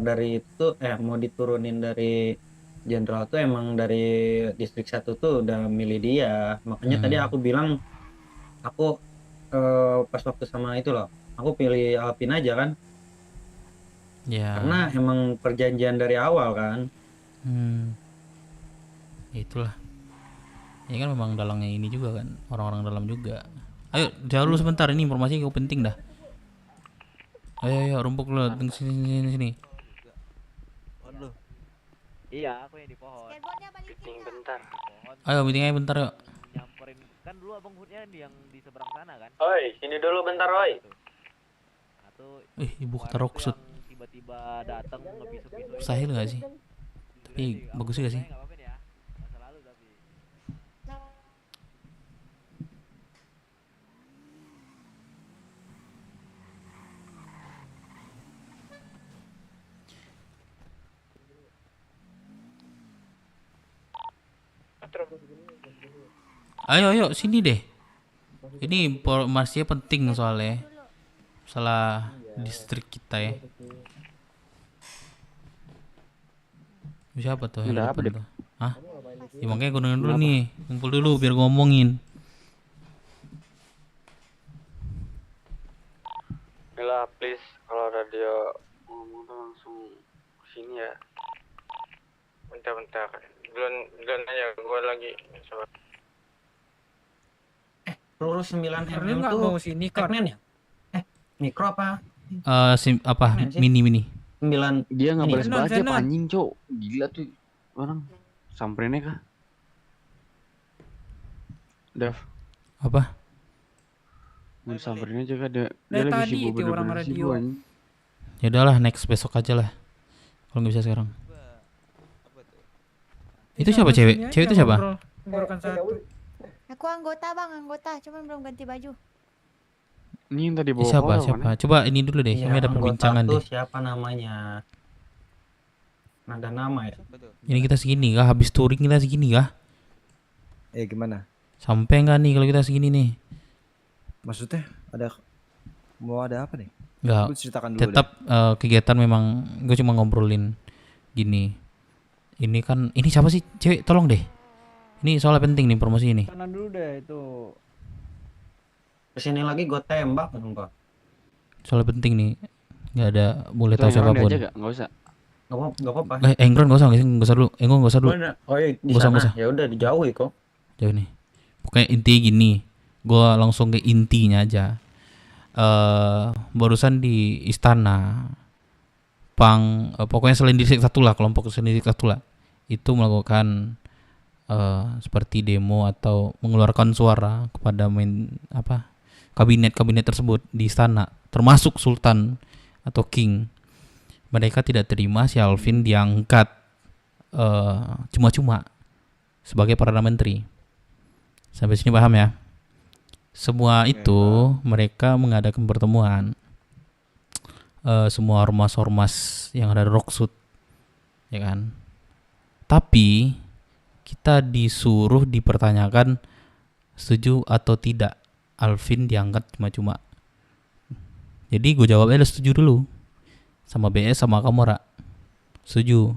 dari itu, mau diturunin dari Jenderal tuh emang dari Distrik 1 tuh udah milih dia. Makanya tadi aku bilang aku pas waktu sama itu loh, aku pilih Alvin aja kan. Ya. Karena emang perjanjian dari awal kan. Itulah. Ya kan memang dalangnya ini juga kan, orang-orang dalam juga. Ayo, jauh dulu sebentar, ini informasi yang penting dah. Ayo rumpuk lu, sini. Waduh. Iya, aku yang di pohon. Meeting bentar. Ayo meeting aja bentar yuk. Nyamperin kan dulu Abang Hudnya yang di seberang sana kan. Oi, sini dulu bentar, oi. Ibu kota Roksud. Tiba-tiba datang ngebisu-bisu. Mustahil nggak sih? Tapi bagus juga sih. Ayo sini deh. Ini informasinya penting soalnya. Salah distrik kita ya. Siapa tuh? Ada apa deh? Hah? Ya makanya gunungin dulu nih, kumpul dulu biar ngomongin. Mila, please, kalau radio ngomong tuh langsung sini ya. Bentar. Duluan aja, gua lagi coba. Peluru 9 mm nggak tuh mau sini kan? ya? Mikro apa? Mini. 9. Dia nggak balas baca Zenon. anjing, Cok. Gila tuh orang. Samperinnya kah? Dev. Apa? Mau samperin aja kah? Dia Dari lagi tadi sibuk, itu orang bener-bener radio. sibuk anjing. Ya udahlah, next besok aja lah. Kalau nggak bisa sekarang. Itu siapa cewek? Cewek itu siapa? Tenggorokan satu. Aku anggota bang, cuman belum ganti baju. Ini yang tadi bawa Siapa? kolam, mana? Coba ini dulu deh, kami ada perbincangan Tuh deh. siapa namanya? Nada nama ya. Ini kita segini kah? Habis touring kita segini kah? Gimana? Sampai nggak nih kalau kita segini nih? Maksudnya mau ada apa nih? Nggak. Lu ceritakan dulu Tetap kegiatan memang gue cuma ngobrolin gini. Ini kan ini siapa sih cewek? Tolong deh. Ini soalnya penting nih promosi ini. Kanan dulu deh itu. Kesini lagi gue tembak enggak? Soalnya penting nih. Nggak ada boleh tahu siapapun. Nggak usah. Nggak apa-apa. Engron nggak usah dulu. Nggak usah dulu. Oh iya di Nggak sana. usah. Ya udah dijauhi kok. Jauh nih. Pokoknya intinya gini. Gue langsung ke intinya aja. Barusan di istana pokoknya selain distrik 1 lah, kelompok selain distrik 1 lah, itu melakukan seperti demo atau mengeluarkan suara kepada kabinet tersebut di istana, termasuk Sultan atau King. Mereka tidak terima si Alvin diangkat cuma-cuma sebagai Perdana Menteri. Sampai sini paham ya? Semua itu mereka mengadakan pertemuan, semua ormas-ormas yang ada di Rocksuit, ya kan. Tapi kita disuruh dipertanyakan setuju atau tidak Alvin diangkat cuma-cuma. Jadi gue jawabnya udah setuju dulu, sama BS sama Kamora setuju.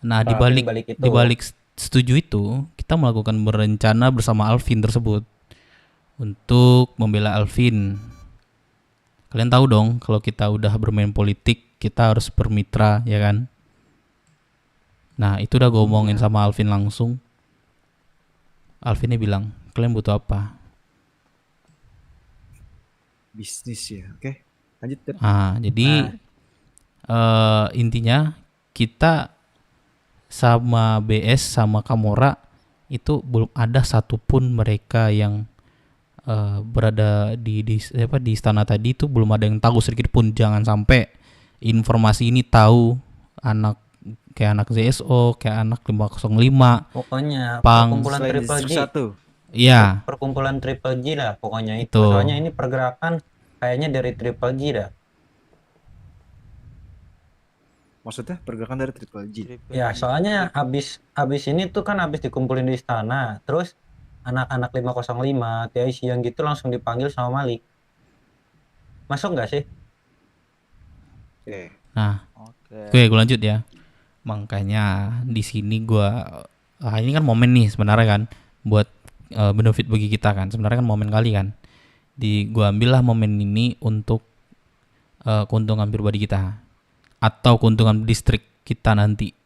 Nah dibalik setuju itu kita melakukan berencana bersama Alvin tersebut untuk membela Alvin. Kalian tahu dong kalau kita udah bermain politik kita harus bermitra, ya kan? Nah itu udah gue omongin sama Alvin langsung. Alvinnya bilang, kalian butuh apa? Bisnis ya, oke. Lanjut. Jadi intinya kita sama BS sama Kamora itu belum ada satupun mereka yang berada di istana tadi itu belum ada yang tahu sedikit pun. Jangan sampai informasi ini tahu kayak anak ZSO, kayak anak 505. Pokoknya Pang, perkumpulan Triple G. Iya. Perkumpulan Triple G lah pokoknya itu. Tuh. Soalnya ini pergerakan kayaknya dari Triple G dah. Maksudnya pergerakan dari Triple G. Ya, soalnya habis ini tuh kan habis dikumpulin di istana. Terus anak-anak 505, TIC yang gitu langsung dipanggil sama Malik. Masuk nggak sih? Nah, gue lanjut ya. Makanya di sini ini kan momen nih sebenarnya kan buat benefit bagi kita kan. Sebenarnya kan momen kali kan. Gue ambillah momen ini untuk keuntungan pribadi kita atau keuntungan distrik kita nanti.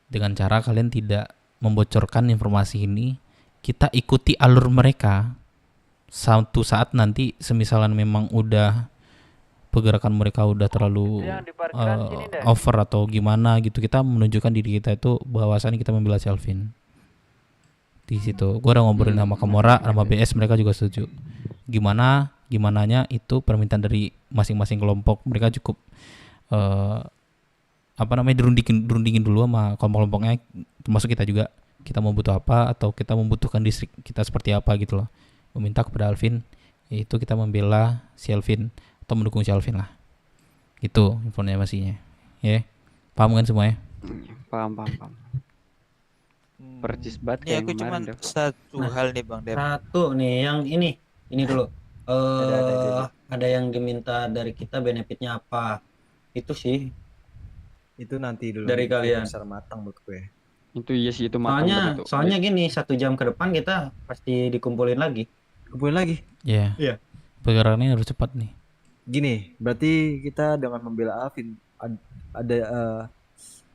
Dengan cara kalian tidak membocorkan informasi ini, kita ikuti alur mereka. Suatu saat nanti semisalan memang udah pergerakan mereka udah terlalu over atau gimana gitu, kita menunjukkan diri kita itu bahwasannya kita membela Alvin. Di situ gua udah ngobrolin sama Kamora sama BS, mereka juga setuju. Gimananya itu permintaan dari masing-masing kelompok. Mereka cukup dirundingin dulu sama kelompok-kelompoknya, termasuk kita juga. Kita mau butuh apa atau kita membutuhkan distrik kita seperti apa gitu loh. Meminta kepada Alvin, yaitu kita membela si Alvin atau mendukung si Alvin lah. Itu informasinya. Ya. Paham kan semua ya? Paham. Percis banget Ini aku cuma satu hal nih Bang Dem. Satu nih yang ini dulu. Ada yang diminta dari kita benefitnya apa? Itu sih. Itu nanti dulu dari kalian. Besar matang buat gue. Itu iya sih, itu matang. Soalnya gini, 1 jam ke depan kita pasti dikumpulin lagi. Iya. Iya. Pergerakannya harus cepat nih. Gini, berarti kita dengan membela Alvin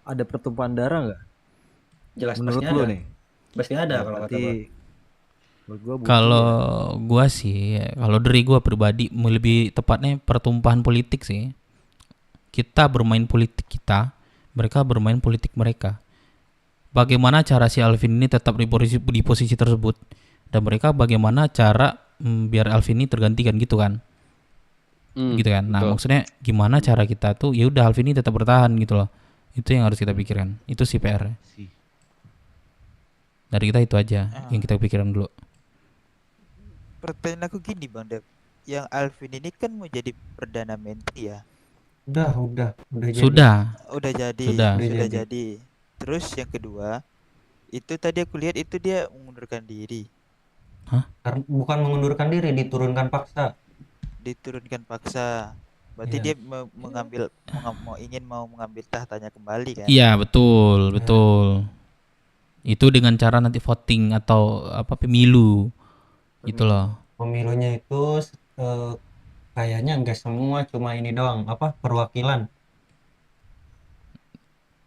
ada pertumpahan darah nggak? Jelas menurut pasti lu ada. nih. Pasti ada kalau kata gua. Kalau gua sih, kalau dari gua pribadi lebih tepatnya pertumpahan politik sih. Kita bermain politik kita, mereka bermain politik mereka. Bagaimana cara si Alvin ini tetap di posisi tersebut, dan mereka bagaimana cara biar Alvin ini tergantikan gitu kan. Gitu kan. Nah, maksudnya gimana cara kita tuh ya udah Alvin ini tetap bertahan gitu loh. Itu yang harus kita pikirkan. Itu sih PR. Dari kita itu aja yang kita pikirkan dulu. Pertanyaan aku gini Bang Dep, yang Alvin ini kan mau jadi Perdana Menteri ya. Udah jadi. Udah jadi. Sudah. Sudah jadi. Terus yang kedua, itu tadi aku lihat itu dia mengundurkan diri. Bukan mengundurkan diri, diturunkan paksa. Diturunkan paksa. Berarti Iya. dia ingin mengambil tahtanya kembali kan? Iya, betul. Itu dengan cara nanti voting atau apa pemilu. Itu loh. Pemilunya itu kayaknya enggak semua, cuma ini doang, apa perwakilan.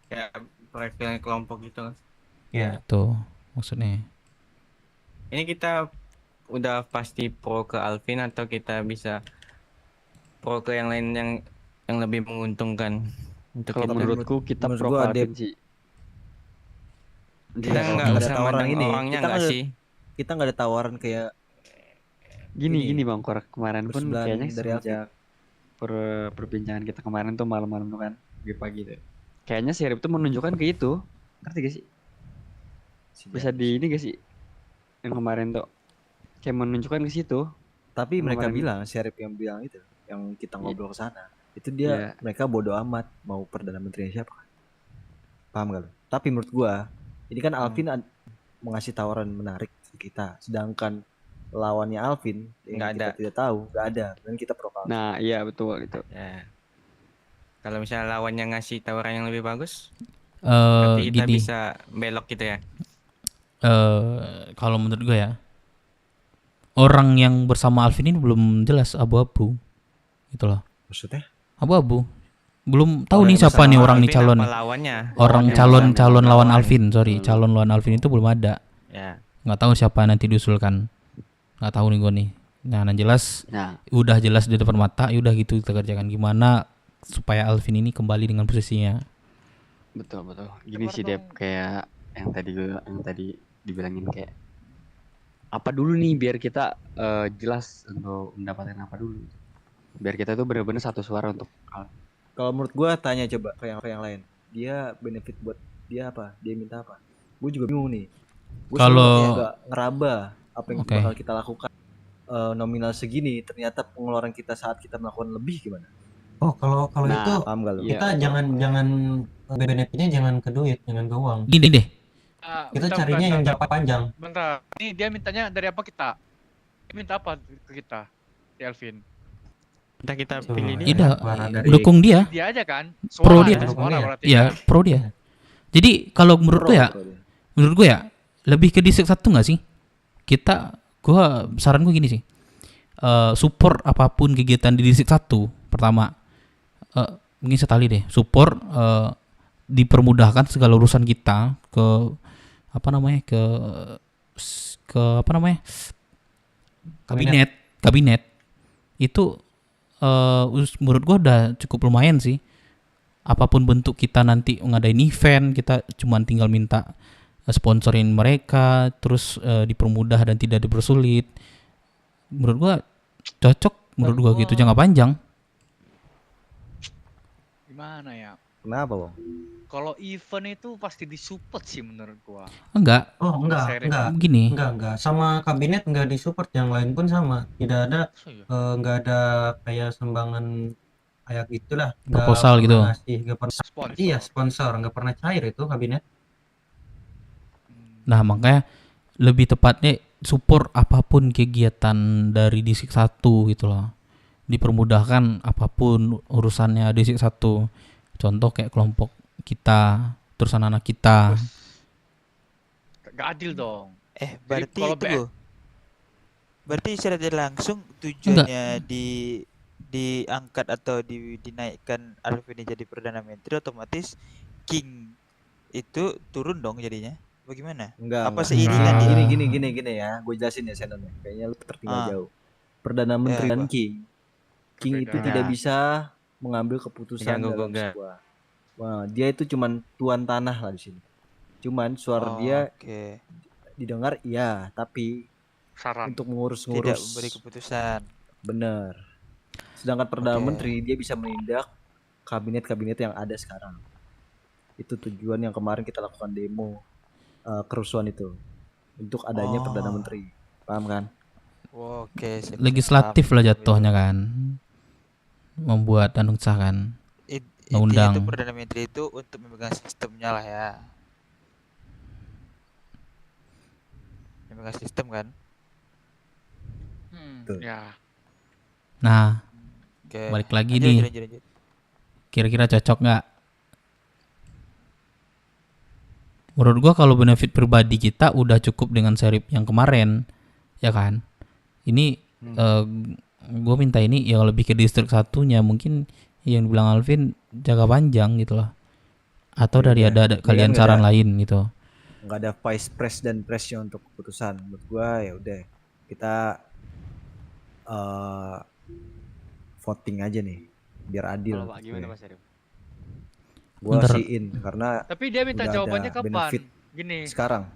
Kayak perwakilan kelompok gitu kan. Ya. Itu maksudnya. Ini kita udah pasti pro ke Alvin atau kita bisa pro ke yang lain yang lebih menguntungkan untuk Kalau kita? menurutku kita Menurut pro gua Alvin sih. Kita nggak ada usah tawaran mandang ini. orangnya Kita nggak nggak sih? Kita nggak ada tawaran kayak Gini Bang Korak, kemarin pun bersebelahan kayaknya dari semenjak perbincangan kita kemarin tuh malam-malam tuh kan pagi tuh. Kayaknya Sheriff tuh menunjukkan ke itu. Ngerti gak sih? Bisa di ini gak sih? Yang kemarin tuh kayak menunjukkan ke situ. Tapi Yang mereka kemarin- bilang, Sheriff yang bilang itu, yang kita ngobrol ke sana. Itu dia mereka bodoh amat mau perdana menterinya siapa kan. Paham gak lo? Tapi menurut gua, ini kan Alvin mengasih tawaran menarik ke kita, sedangkan lawannya Alvin yang Nggak kita ada. tidak tahu, nggak ada, dan kita pro Alvin. Nah, iya betul itu. Ya. Kalau misalnya lawannya ngasih tawaran yang lebih bagus, Eh, berarti kita gini. bisa belok gitu ya. Kalau menurut gue ya, orang yang bersama Alvin ini belum jelas, abu-abu. Gitu loh. Maksudnya? Abu-abu. Belum tahu Orang nih siapa bersama nih orang nih Alvin calon. apa lawannya? Orang Lawannya. calon lawan Lawan. Alvin, sorry. Calon lawan Alvin itu belum ada. Ya. Nggak tahu siapa nanti diusulkan. Nggak tahu nih gue nih. Nah, yang jelas udah jelas di depan mata, ya udah gitu kita kerjakan. Gimana supaya Alvin ini kembali dengan posisinya. Betul. Gini sih Dep, kayak yang tadi dibilangin kayak apa dulu nih biar kita jelas untuk mendapatkan apa dulu. Biar kita tuh benar-benar satu suara untuk Kalau menurut gua tanya coba ke yang lain. Dia benefit buat dia apa? Dia minta apa? Gue juga bingung nih. Gue Kalau- nggak ngeraba apa yang Oke. bakal kita lakukan. Nominal segini, ternyata pengeluaran kita saat kita melakukan lebih gimana? Oh, kalau Nah, itu paham gak lu? kita jangan benefitnya jangan ke duit, jangan ke uang. Gini deh. Kita carinya yang jangka panjang. Bentar, ini dia mintanya dari apa kita? Dia minta apa ke kita, si Elvin? Kita pilih dia. Tidak, dukung dia. Dia aja kan? Pro Suara, dia. suara berarti Iya, kan? pro dia. Jadi kalau menurut gue ya, lebih ke distrik 1 nggak sih? Saran gue gini sih. Support apapun kegiatan di distrik 1 pertama. Mungkin setali deh. Support dipermudahkan segala urusan kita ke kabinet itu menurut gua udah cukup lumayan sih. Apapun bentuk kita nanti ngadain event, kita cuman tinggal minta sponsorin mereka, terus dipermudah dan tidak dipersulit. Menurut gua cocok, menurut gua gitu jangka panjang. Gimana ya? Kenapa, Bang? Kalau event itu pasti disupport sih menurut gua. Enggak. Oh, enggak. Begini. Enggak. Sama kabinet enggak disupport, yang lain pun sama. Tidak ada enggak ada kayak sumbangan kayak gitulah. Nggak Proposal pernah gitu. ngasih, nggak pernah. Iya, sponsor, enggak pernah cair itu kabinet. Nah, makanya lebih tepatnya support apapun kegiatan dari distrik 1 gitu loh. Dipermudahkan apapun urusannya distrik 1. Contoh kayak kelompok kita, terus anak-anak kita. Gak adil dong. Berarti kalau itu berarti secara tidak langsung tujuannya diangkat atau dinaikkan Alvin jadi perdana menteri, otomatis King itu turun dong jadinya. Bagaimana? Enggak. Apa seiringan dia? Gini ya. Gue jelasin ya Senonnya. Kayaknya lu tertinggal jauh. Perdana Menteri dan King. King itu tidak bisa mengambil keputusan dalam sebuah. Wah, dia itu cuman tuan tanah lah di sini. Cuman suara dia didengar iya, tapi untuk mengurus-ngurus tidak memberi keputusan. Bener. Sedangkan perdana menteri dia bisa menindak kabinet-kabinet yang ada sekarang. Itu tujuan yang kemarin kita lakukan demo kerusuhan itu untuk adanya perdana menteri. Paham kan? Oke, Legislatif lah jatuhnya kan. Membuat dan usahakan. undang-undang. Itu Perdana Menteri itu untuk memegang sistemnya lah ya. Memegang sistem kan. Ya. Nah, Oke. balik lagi Lanjut, nih. lanjut. Kira-kira cocok nggak? Menurut gua kalau benefit pribadi kita udah cukup dengan serip yang kemarin, ya kan? Ini gua minta ini yang lebih ke distrik satunya, mungkin yang dibilang Alvin jaga panjang gitu loh. Atau dari ada kalian saran lain gitu. Nggak ada vice pres dan presnya untuk keputusan. Menurut gua ya udah kita voting aja nih biar adil. Kalau Pak gimana Pak Syarif? Gua siin karena Tapi dia minta udah jawabannya ada kapan? benefit Gini. sekarang.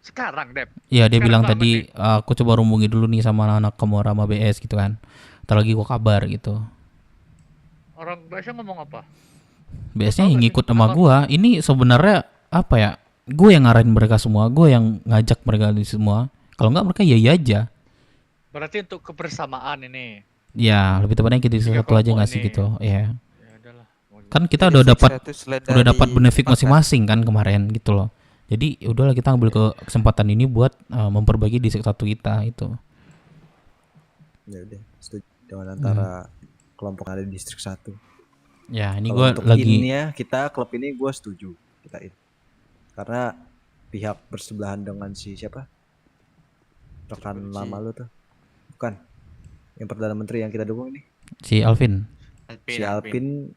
Sekarang, Dep. Iya, dia Sekarang bilang tuh apa tadi nih? aku coba hubungi dulu nih sama anak-anak Komora sama BS gitu kan. Ntar lagi gua kabar gitu. Orang biasa ngomong apa? BS-nya yang ngikut sama gua. Ini sebenarnya apa ya? Gue yang ngarahin mereka semua, gue yang ngajak mereka di semua. Kalau nggak mereka iya aja. Berarti untuk kebersamaan ini. Ya, lebih tepatnya kita satu aja nggak sih ini. gitu, ya. Udahlah. Kan kita Jadi udah dapat satu selain udah dapat dari benefit pakan. masing-masing kan kemarin gitu loh. Jadi udahlah kita ambil kesempatan ini buat memperbaiki distrik satu kita itu. Ya udah, setuju dengan antara kelompok yang ada di distrik 1. Ya, ini Kalau gua untuk lagi innya kita klub ini gue setuju kita in. Karena pihak bersebelahan dengan si siapa? Rekan lama lu tuh. Bukan. Yang Perdana Menteri yang kita dukung ini. si Alvin. Si Alvin.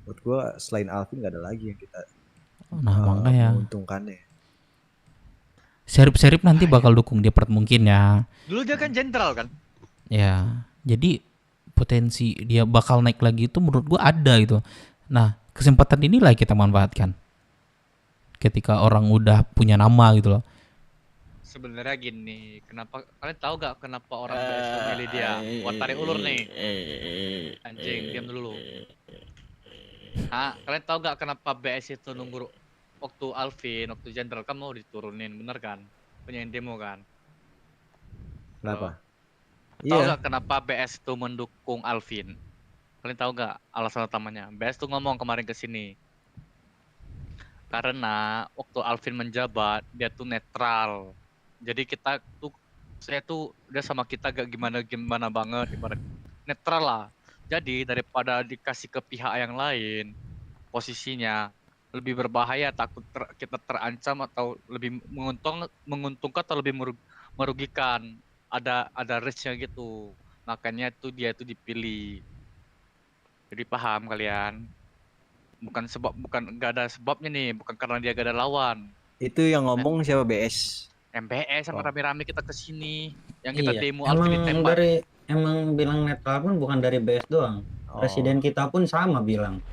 Menurut gue selain Alvin gak ada lagi yang kita Nah, makanya menguntungkannya. Serip-serip nanti bakal dukung dia mungkin ya. Dulu dia kan jenderal kan? Ya, jadi potensi dia bakal naik lagi itu menurut gua ada gitu. Nah, kesempatan inilah kita manfaatkan. Ketika orang udah punya nama gitu loh. Sebenarnya gini, kenapa kalian tahu gak kenapa orang BS tuh milih dia? Buat tarik ulur nih. Anjing, diam dulu. Kalian tahu gak kenapa BS itu nunggu waktu Alvin, waktu jenderal kan mau diturunin, bener kan? Penyanyi demo kan? Kenapa? Tahu gak kenapa BS itu mendukung Alvin? Kalian tahu gak alasan utamanya? BS tuh ngomong kemarin ke sini. Karena waktu Alvin menjabat, dia tuh netral. Jadi saya tuh udah sama kita gak gimana banget, ibarat netral lah. Jadi daripada dikasih ke pihak yang lain, posisinya lebih berbahaya, takut kita terancam atau lebih menguntungkan atau lebih merugikan. Ada risknya gitu. Makanya dia itu dipilih. Jadi paham kalian? Bukan nggak ada sebabnya nih, bukan karena dia gak ada lawan. Itu yang ngomong siapa BS? MBS sama rame-rame kita kesini, yang kita demo emang Alvin ditembak. emang bilang netral pun bukan dari BS doang. Presiden kita pun sama bilang.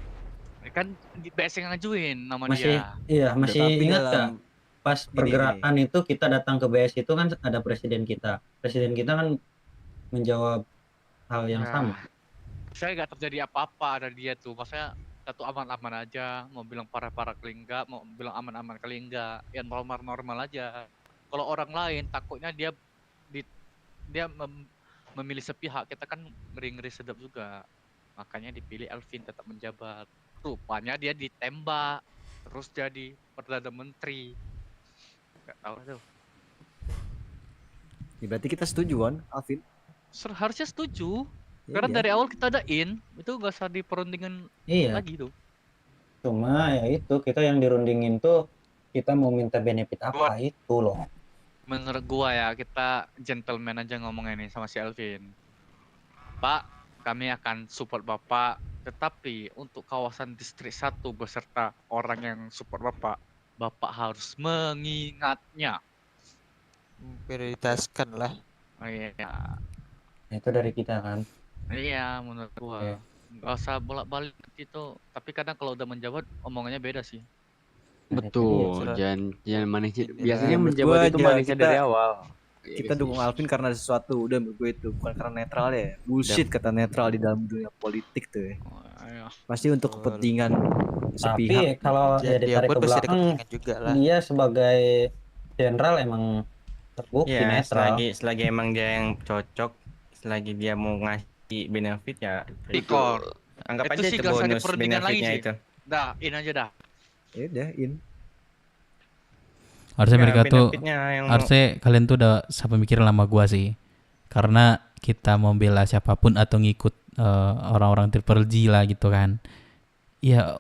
Kan BS yang ngajuin nama Masih dia. masih Tapi ingat dalam gak? Pas pergerakan itu kita datang ke BS itu kan ada presiden kita. Presiden kita kan menjawab hal yang sama. Saya gak terjadi apa-apa ada dia tuh, maksudnya satu aman-aman aja, mau bilang parah-parah kali enggak, mau bilang aman-aman kali enggak, ya normal-normal aja. Kalau orang lain takutnya dia memilih sepihak, kita kan ngeri-ngeri sedap juga. Makanya dipilih Alvin tetap menjabat. Rupanya dia ditembak, terus jadi Perdana Menteri. Gak tahu tuh. Ya, berarti kita setuju kan, Alvin? Harusnya setuju. Ya, Karena iya. dari awal kita ada itu gak usah diperundingin lagi tuh. Cuma ya itu kita yang dirundingin tuh kita mau minta benefit apa itu loh. Menurut gua ya, kita gentleman aja ngomongnya nih sama si Alvin. Pak, kami akan support Bapak, tetapi untuk kawasan distrik 1 beserta orang yang support Bapak harus mengingatnya. Prioritaskan lah. Oh iya. Itu dari kita kan. Iya, menurut gua. Gak usah bolak-balik gitu. Tapi kadang kalau udah menjabat omongannya beda sih. Betul, jangan manis. Biasanya Menurut menjabat gua itu aja manisnya dari awal. Kita dukung Alvin karena sesuatu, udah menurut gue itu bukan karena netral ya. Bullshit kata netral di dalam dunia politik tuh ya. Pasti untuk kepentingan sepihak. Tapi kalau ya ditarik ke belakang, dia sebagai jenderal emang terbukti Ya, netral. selagi emang dia yang cocok, selagi dia mau ngasih benefit ya. Pikor. Anggap Itu aja sih itu gak usah bonus diperhentikan lagi benefitnya sih. itu. Dah, in aja dah. Ya udah in. Harusnya Enggak, mereka tuh benefitnya yang- harusnya kalian tuh udah sampai mikir lama gua sih. Karena kita membela siapapun atau ngikut orang-orang Triple G lah gitu kan. Ya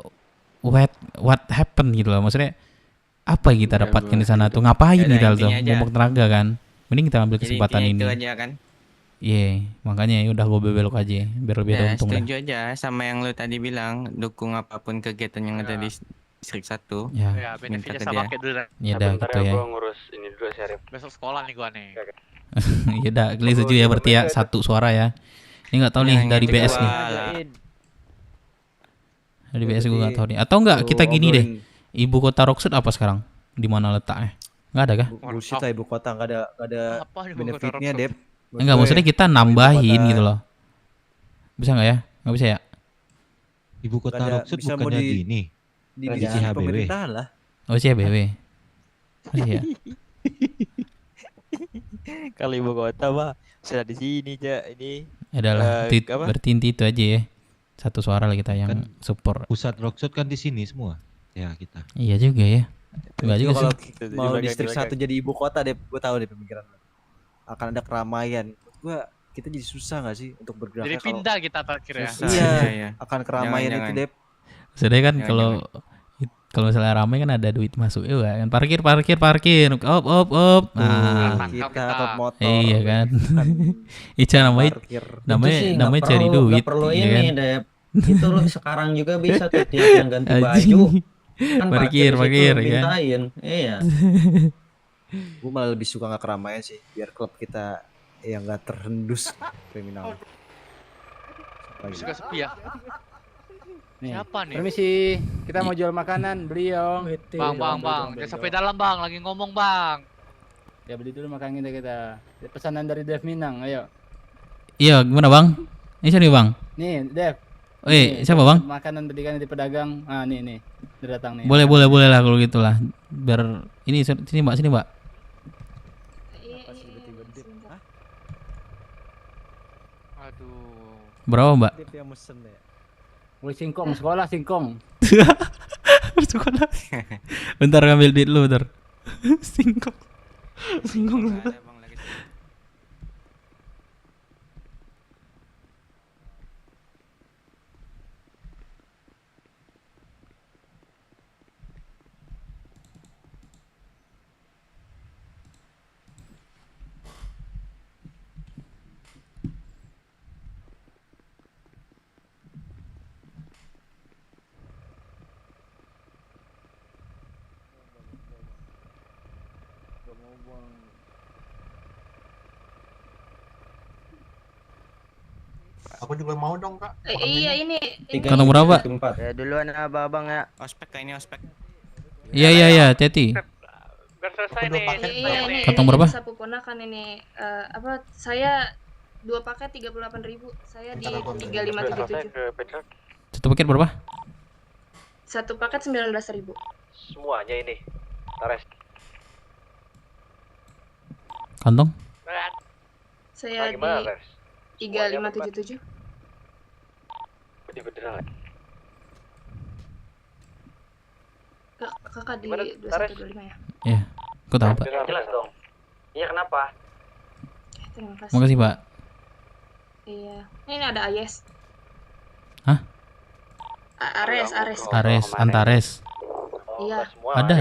what happened gitu loh. Maksudnya apa yang kita Ya, dapatkan di gua- sana tuh? Ngapain Ya udah, gitu tuh? intinya aja. Buang tenaga kan. Mending kita ambil Jadi kesempatan intinya ini. itu aja kan. Iya, makanya ya udah gue belok aja biar lebih ada Ya, untung dah. setuju aja sama yang lu tadi bilang, dukung apapun kegiatan yang ada di distrik 1. Ya. Ya, benefitnya sama kayak dulu dah. Ya udah gitu ya. Gua ngurus ini dulu Syarif. Besok sekolah nih gua nih. Ya udah, kalian setuju ya berarti ya satu suara ya. Ini nggak tahu nih Yang dari BS nih. Dari BS gue nggak tahu nih. Atau nggak kita gini deh. Ibu kota Rockset apa sekarang? Di mana letaknya? Nggak ada kah? Bullshit lah ibu kota nggak ada Apa ibu kota benefitnya Rockset? Dep. Enggak, maksudnya kita nambahin gitu loh. Bisa nggak ya? Nggak bisa ya? Ibu kota Nggak ada, Rockset bisa mau bukannya di- di ini. Di Di bidang CHBW. pemerintahan lah. Oh CBW. Oh iya. Kalau ibu kota mah sudah di sini aja ini. Adalah apa? berarti inti itu aja ya. Satu suara lah kita yang Kan support. Pusat Rockset kan di sini semua. Ya kita. Iya juga ya. Enggak juga Kalau sih. mau distrik 1 jadi ibu kota Dep, gue tahu deh pemikiran lo. Akan ada keramaian. Kita jadi susah nggak sih untuk bergerak? Jadi pindah kita terakhir ya. Iya, akan keramaian Jangan, itu jangan. Dep. Sebenarnya kan Jangan, kalau misalnya ramai kan ada duit masuk ya kan. Parkir. Op. Nah, Kita top motor. iya kan. Itu namanya namanya cari duit. Gak perlu iya ini kan? Dep. Itu lo sekarang juga bisa tuh tiap yang ganti baju. Kan Parkir, di situ kan? mintain. Iya. Gue malah lebih suka nggak keramaian sih, biar klub kita yang nggak terhendus kriminal. Suka sepi ya. Nih, Siapa nih? permisi, kita mau jual makanan, beli yong. Bang. Jangan sampai dalam bang, lagi ngomong bang. Ya beli dulu makanan kita. Pesanan dari Dev Minang, ayo. Iya, gimana bang? Ini siapa nih bang? Nih, Dev. Nih, siapa bang? Makanan tadi kan di pedagang. Ah, nih. Udah datang nih. Boleh lah kalau gitulah. Biar ini sini mbak. Aduh. Berapa mbak? Boleh singkong, sekolah singkong. Sekolah. Bentar ngambil duit lu bentar. Singkong. Aku juga mau dong kak. Iya ini. Kantong berapa? Ya duluan abang ya. Ospek kak, ini ospek. Iya, hati-hati. Biar selesai nih. Iya ini. Kantong berapa? Sapu ponakan ini. Apa? Saya 2 paket 38.000. Saya di 3577. Satu paket berapa? 1 paket 19.000. Semuanya ini. Tares. Kantong? Saya di Gimana Tares? 3577. Di beneran. Kakak di Gimana, Tares? 2125 ya. Iya, aku tahu pak. Jelas dong. Iya kenapa? Terima kasih. Makasih pak. Iya. Ini ada Ayes. Hah? Ares. Antares. Iya. Ada.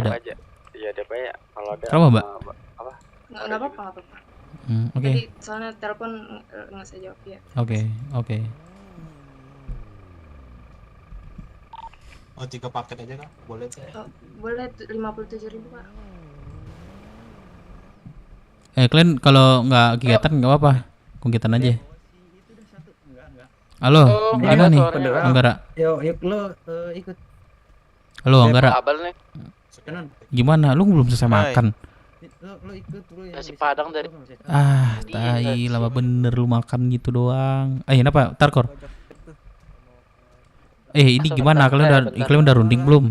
Iya ada banyak. Kalau ada. Berapa mbak? Nggak apa-apa. Oke. Tadi soalnya telepon nggak saya jawab ya. Oke. Oh 3 paket aja kak, boleh tuh. Oh, boleh 57.000 pak. Kalian kalau nggak kegiatan nggak apa-apa. Kegiatan aja. Halo, gimana nih? Anggara. Yuk lo ikut. Halo, Anggara. Abal nih. Gimana? Lu belum selesai makan. Lo ikut lo ya. Nasi padang dari. Tai, lama bener lu makan gitu doang. Kenapa? Tarkor. Ini gimana? Kalian udah runding belum?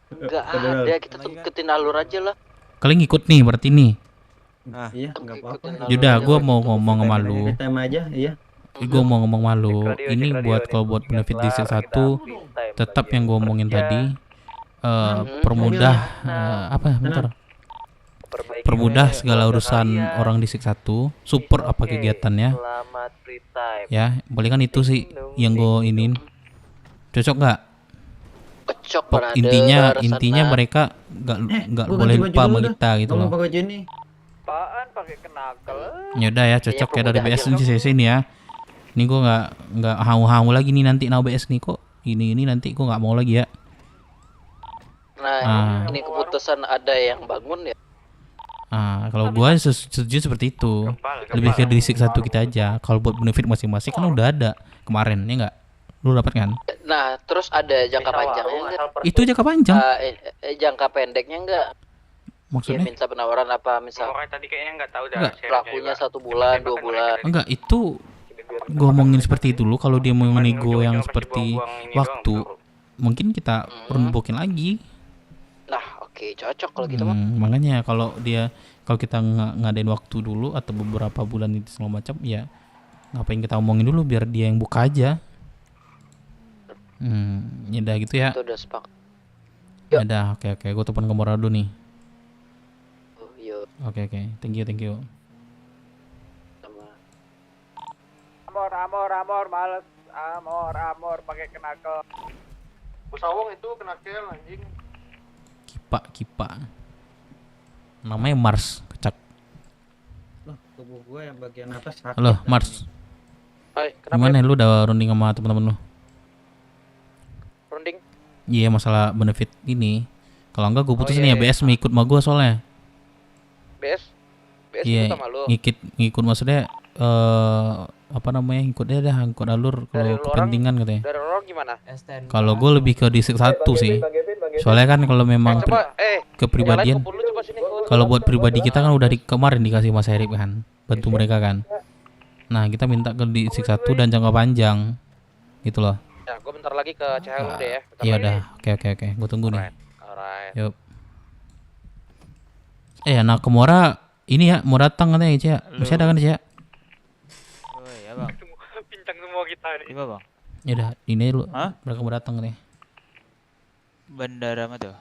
Enggak ada, kita tuh ikutin alur aja lah. Kalian ngikut nih berarti nih. Iya, enggak apa-apa. Yaudah, gua mau ngomong sama lu. Tema aja, iya. gue mau ngomong malu. Ini buat kalau buat benefit distrik 1 tetap yang gue omongin tadi permudah bentar. Permudah segala urusan orang distrik 1, support apa kegiatannya. Ya, boleh kan itu sih yang gue inin. Cocok nggak? Cocok, Intinya mereka nggak boleh lupa sama kita gitu loh. Apaan pakai kenakel? Yaudah ya, cocok ya dari BS ini sini ya. Ini gue nggak hamu lagi nih nanti BS nih kok. Ini nanti gue nggak mau lagi ya. Nah, ini keputusan ada yang bangun ya. Kalau gue setuju seperti itu. Lebih ke distrik 1 kita aja. Kalau buat benefit masing-masing kan udah ada kemarin ya nggak? Lu dapat kan? Nah, terus ada jangka panjangnya enggak? Itu jangka panjang. Jangka pendeknya enggak? Maksudnya? Ya, minta penawaran apa misal? Tadi kayaknya nggak tahu dah. Pelakunya 1 bulan, 2 bulan. Enggak, itu gue ngomongin seperti itu dulu. Kalau dia mau nego yang seperti waktu, mungkin kita rembukin lagi. Nah, oke, cocok kalau gitu mah. Makanya kalau kita ngadain waktu dulu atau beberapa bulan itu segala macam, ya ngapain kita omongin dulu biar dia yang buka aja. Ya udah gitu ya. Itu udah sepakat. Ya udah, oke. Gue telepon ke Mora dulu nih. Oke. Thank you. Amor, males. Amor, pakai kenakel. Busawong itu kenakel anjing. Kipa. Namanya Mars, kecak. Loh, tubuh gue yang bagian atas sakit. Halo, Mars. Hai, Gimana lu udah runding sama teman-teman lu? Runding? Iya, masalah benefit ini. Kalau enggak gue putusin ya BS mau ikut sama gue soalnya. BS Iya, ikut sama lu. ngikut maksudnya ikut alur kalau kepentingan katanya. Dari orang gimana? Kalau gue lebih ke distrik 1 sih. Soalnya kan kalau memang kepribadian, kalau buat pribadi kita kan udah kemarin dikasih Mas Herip kan, bantu mereka kan. Nah, kita minta ke distrik 1 dan jangka panjang. Gitu loh. Ya, gue bentar lagi ke CHU deh ya. Iya udah, oke. Gue tunggu nih. Alright. Yup. Anak ke Mora ini ya, mau datang katanya Cia. Masih ada kan Cia? Oh iya bang. Pincang semua kita nih. Iya bang. Ya udah, ini dulu. Mereka mau datang nih. Bandara mana tuh?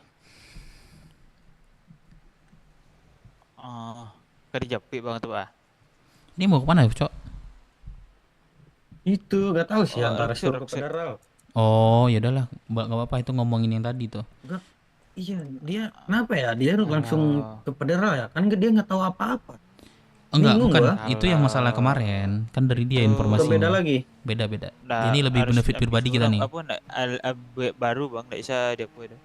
Ke Japi bang tuh ah. Ini mau kemana ya, Cok? Itu gak tahu sih antara suruh ke federal. Oh, ya udahlah, enggak apa-apa itu ngomongin yang tadi tuh. Enggak. Iya, dia kenapa ya? Dia langsung ke federal ya? Kan dia nggak tahu apa-apa. Enggak, Bingung bukan. gua. Itu yang masalah kemarin. Kan dari dia informasinya. Beda lagi. Beda. Nah, ini lebih benefit pribadi kita nih. Baru bang, nggak bisa dia punya.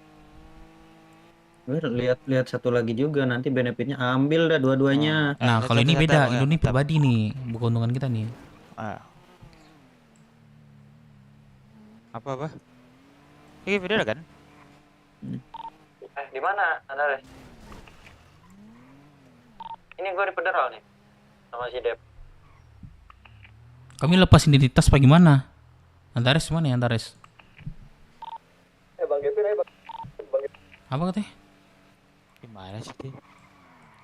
Lihat satu lagi juga nanti benefitnya ambil dah dua-duanya. Nah, kalau ini beda. Ini pribadi nih, bukan keuntungan kita nih. Apa? Ini beda kan? Di mana Andares? Ini gue di federal nih sama si Dep. Kami lepas identitas apa gimana? Antares mana ya Antares? Bang Gepin aja bang. Apa katanya? Gimana sih?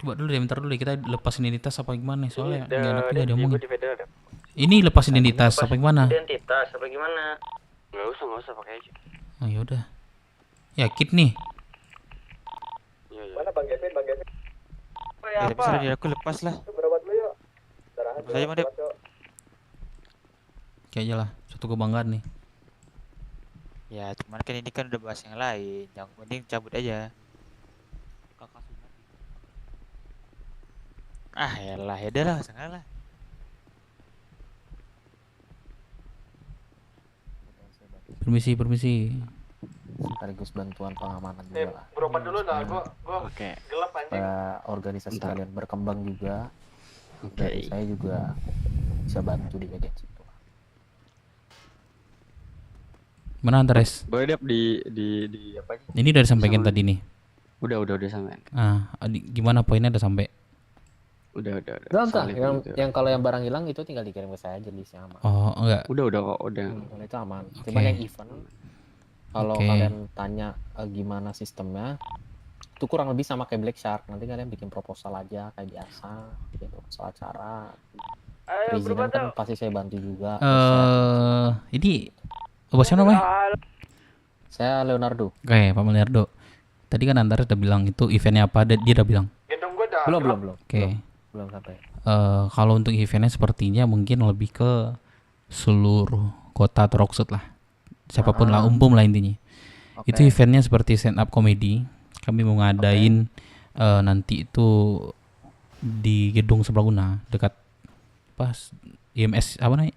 Coba dulu deh, bentar dulu deh, kita lepas identitas apa gimana? Soalnya nggak enak juga Di diomongin. federal. Ini lepas identitas apa gimana? Identitas apa gimana? Nggak usah pakai aja. Oh yaudah. Yakin nih. Mana Bang Gepin? Ya, bisa dia aku lepas lah. Berobat dulu yuk. Lepas aja Madep. Oke aja lah, suatu kebanggaan nih. Ya, cuman kan ini kan udah bahas yang lain. Yang penting cabut aja. Yalah, ya udah lah, sengalah. Permisi. Sekaligus bantuan pengamanan juga lah. Berobat dulu dah, gua gelap anjing. Organisasi kalian berkembang juga. Dari saya juga bisa bantu di bagian situ. Mana Antares? Boleh Dep di apa aja? Ini udah disampaikan tadi nih. Udah sampai. Gimana poinnya udah sampai? Udah. Enggak. Yang kalau yang barang hilang itu tinggal dikirim ke saya aja listnya aman. Oh, enggak. Udah kok, udah. Itu aman. Cuman yang event kalau kalian tanya gimana sistemnya, itu kurang lebih sama kayak Black Shark. Nanti kalian bikin proposal aja kayak biasa, bikin proposal acara. perizinan kan pasti saya bantu juga. Ini bosnya namanya? Saya Leonardo. Oke, Pak Leonardo. Tadi kan Antares udah bilang itu eventnya apa, dia udah bilang. Belum. Oke. Belum sampai. Kalau untuk eventnya sepertinya mungkin lebih ke seluruh kota atau roadshow lah. Siapapun lah, umum lah intinya. Itu eventnya seperti stand up comedy. Kami mau ngadain nanti itu di gedung Seblaguna dekat pas IMS apa namanya?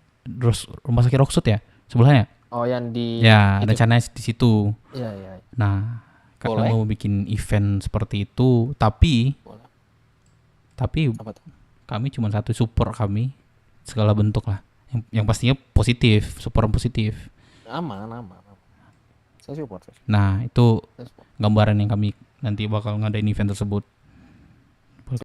Rumah sakit Rockshot ya sebelahnya. Oh, yang di ya rencananya di situ. Iya. Nah, karena mau bikin event seperti itu, tapi kami cuma satu, support kami segala bentuk lah. Yang pastinya positif, support positif. Aman. Saya support. Nah, itu gambaran yang kami nanti bakal ngadain event tersebut.